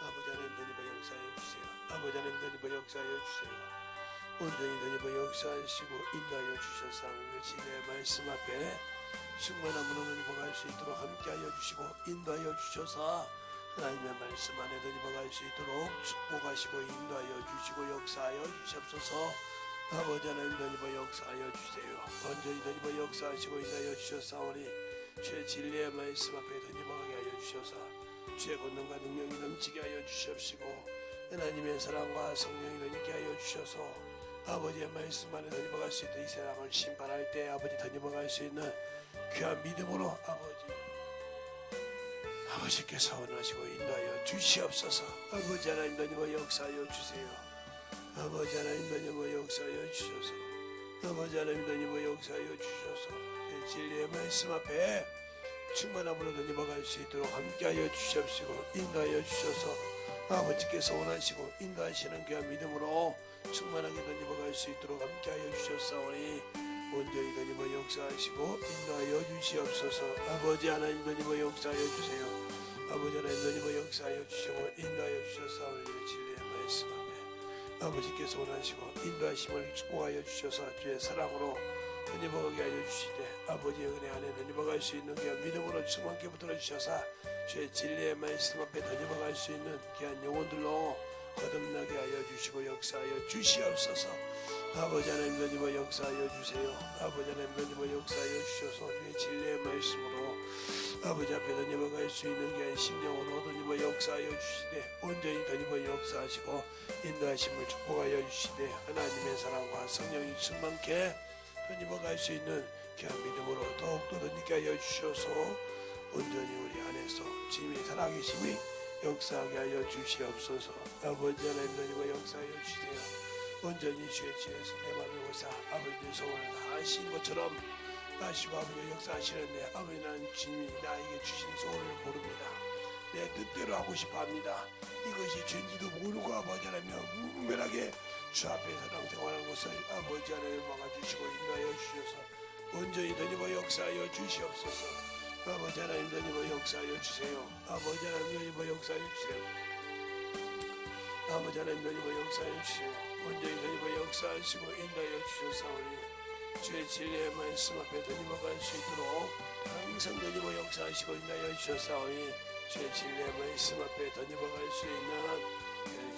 아버지 하나님 던져 역사하여 주세요. 아버지 하나님 던져 역사하여 주세요. 온전히 던져 역사하시고 인도하여 주셔서 진리의 말씀 앞에 충만함으로 던져갈 수 있도록 함께하여 주시고 인도하여 주셔서 하나님의 말씀 안에 덧입어갈 수 있도록 축복하시고 인도하여 주시고 역사하여 주시옵소서. 아버지 하나님 덧입어 역사하여 주세요. 온전히 덧입어 역사하시고 인도하여 주셨사오니 주의 진리의 말씀 앞에 덧입어가게 하여 주셔서 주의 권능과 능력이 넘치게 하여 주시옵시고 하나님의 사랑과 성령이 덧입게 하여 주셔서 아버지의 말씀 안에 덧입어갈 수 있는 이 세상을 심판할 때 아버지 덧입어갈 수 있는 귀한 믿음으로 아버지께서 원하시고 인도하여 주시옵소서. 아버지 하나님 덧입어 역사하여 주세요. 아버지 하나님 덧입어 역사하여 주셔서 아버지 하나님 덧입어 역사하여 주셔서 진리의 말씀 앞에 충만함으로 덧입어갈 수 있도록 함께하여 주시옵시고 인도하여 주셔서 아버지께서 원하시고 인도하시는 귀한 믿음으로 충만하게 덧입어갈 수 있도록 함께하여 주셨사오니 온전히 덧입어 역사하시고 인도하여 주시옵소서. 아버지 하나님 덧입어 역사하여 주세요. 아버지 하나님 덧입어 역사하여 주시고 인도하여 주셨사오니 진리의 말씀 앞에 아버지께서 원하시고 인도하심을 축복하여 주셔서 주의 사랑으로 덧입어가게 하여 주시되 아버지의 은혜 안에 덧입어갈 수 있는 귀한 믿음으로 충만케 붙들어 주셔서 주의 진리의 말씀 앞에 덧입어갈 수 있는 귀한 영혼들로 거듭나게 하여 주시고 역사하여 주시옵소서. 아버지 하나님 덧입어 역사하여 주세요. 아버지 하나님 덧입어 역사하여 주셔서 주의 진리의 말씀으로 아버지 앞에 덧입어갈 수 있는 귀한 심령으로 덧입어 역사하여 주시되 온전히 덧입어 역사하시고 인도하심을 축복하여 주시되 하나님의 사랑과 성령이 충만케 덧입어갈 수 있는 귀한 믿음으로 더욱더 덧입게 하여 주셔서 온전히 우리 안에서 주님이 살아계심이 역사하게 하여 주시옵소서. 아버지 하나님 덧입어 역사하여 주세요. 온전히 주의 지혜에서 내 맘의 고사 아버지의 소원을 다 하신 것처럼 하시고 아버지 역사하시는데 아버지 나는 주님이 나에게 주신 소원을 모릅니다. 내 뜻대로 하고 싶어합니다. 이것이 죄인지도 모르고 아버지 하나님 무분별하게 주 앞에 사랑생활하는 것을 아버지 하나님 막아주시고 인도하여 주셔서 온전히 덧입어 역사하여 주시옵소서. 아버지 하나님 덧입어 역사하여 주세요. 아버지 하나님 덧입어 역사하여 주세요. 아버지 하나님 덧입어 역사하여 주세요. 온전히 덧입어 역사하시고 인도하여 주셨사오니 주의 진리의 말씀 앞에 덧입어갈 수 있도록 항상 덧입어 역사하시고 인도하여 주셨사오니 주의 진리의 말씀 앞에 덧입어갈 수 있는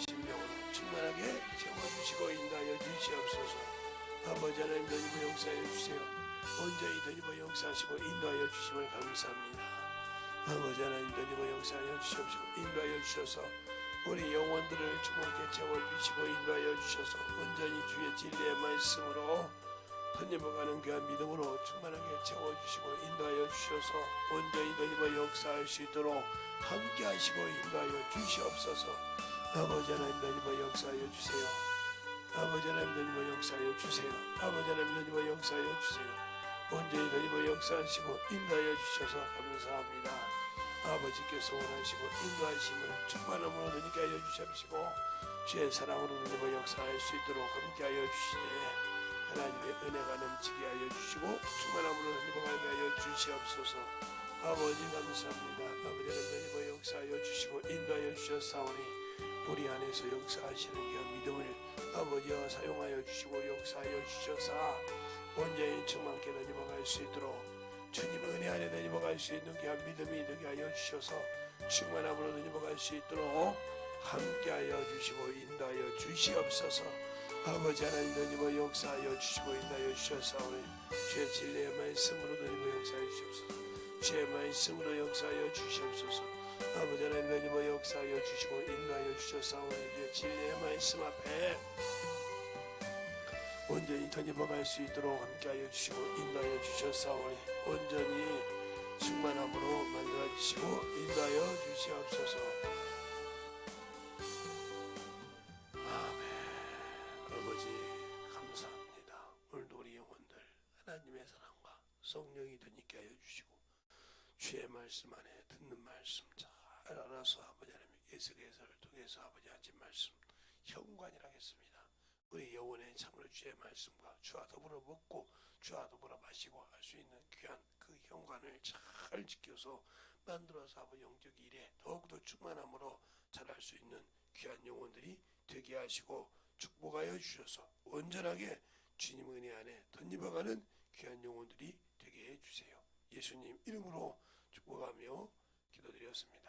심령으로 충만하게 채워주시고 인도하여 주시옵소서. 아버지 하나님 덧입어 역사하여 주세요. 온전히 덧입어 역사하시고 인도하여 주심을 감사합니다. 아버지 하나님 덧입어 역사하여 주시옵시고 인도하여 주셔서 우리 영혼들을 충만하게 채워주시고 인도하여 주셔서 온전히 주의 진리의 말씀으로 덧입어가는 귀한 믿음으로 충만하게 채워주시고 인도하여 주셔서 온전히 덧입어 역사할 수 있도록 함께 하시고 인도하여 주시옵소서. 아버지 하나님 덧입어 역사하여 주세요. 아버지 하나님 덧입어 역사하여 주세요. 아버지 하나님 덧입어 역사하여 주세요. 온전히 덧입어 역사하시고 인도하여 주셔서 감사합니다. 아버지께서 원하시고 인도하심을 충만함으로 덧입게 하여 주시옵시고 주의 사랑으로 덧입어 역사할 수 있도록 함께하여 주시되 하나님의 은혜가 넘치게 하여 주시고 충만함으로 덧입어가게 하여 주시옵소서. 아버지 감사합니다. 아버지 하나님 덧입어 역사하여 주시고 인도하여 주셨사오니 우리 안에서 역사하시는 귀한 믿음을 아버지와 사용하여 주시고 역사하여 주셔서 온전히 충만케 덧입어갈 수 있도록 주님 은혜 안에 덧입어갈 수 있는 귀한 믿음이 되게 하여 주셔서 충만함으로 덧입어갈 수 있도록 함께하여 주시고 인도하여 주시옵소서. 아버지 하나님 덧입어 역사하여 주시고 인도하여 주셨사오니 주의 진리의 말씀으로 덧입어 역사하여 주시옵소서. 주의 말씀으로 역사하여 주시옵소서. 아버지 하나님 덧입어 역사하여 주시고 인도하여 주셨사오니 주의 진리의 말씀 앞에 온전히 덧입어갈 수 있도록 함께하여 주시고 인도하여 주셨사오니 온전히 충만함으로 만들어주시고 인도하여 주시옵소서. 아멘. 아버지 감사합니다. 오늘도 우리 영혼들 하나님의 사랑과 성령이 덧입게 하여 주시고 주의 말씀 안에 듣는 말씀 잘 알아서 아버지 하나님 예수께서를 통해서 아버지 하신 말씀 현관이라겠습니다. 우리 영혼의 참으로 주의 말씀과 주와 더불어 먹고 주와 더불어 마시고 할 수 있는 귀한 그 현관을 잘 지켜서 만들어서 아버지 영적 일에 더욱더 충만함으로 잘할 수 있는 귀한 영혼들이 되게 하시고 축복하여 주셔서 온전하게 주님 은혜 안에 덧입어가는 귀한 영혼들이 되게 해주세요. 예수님 이름으로 축복하며 기도드렸습니다.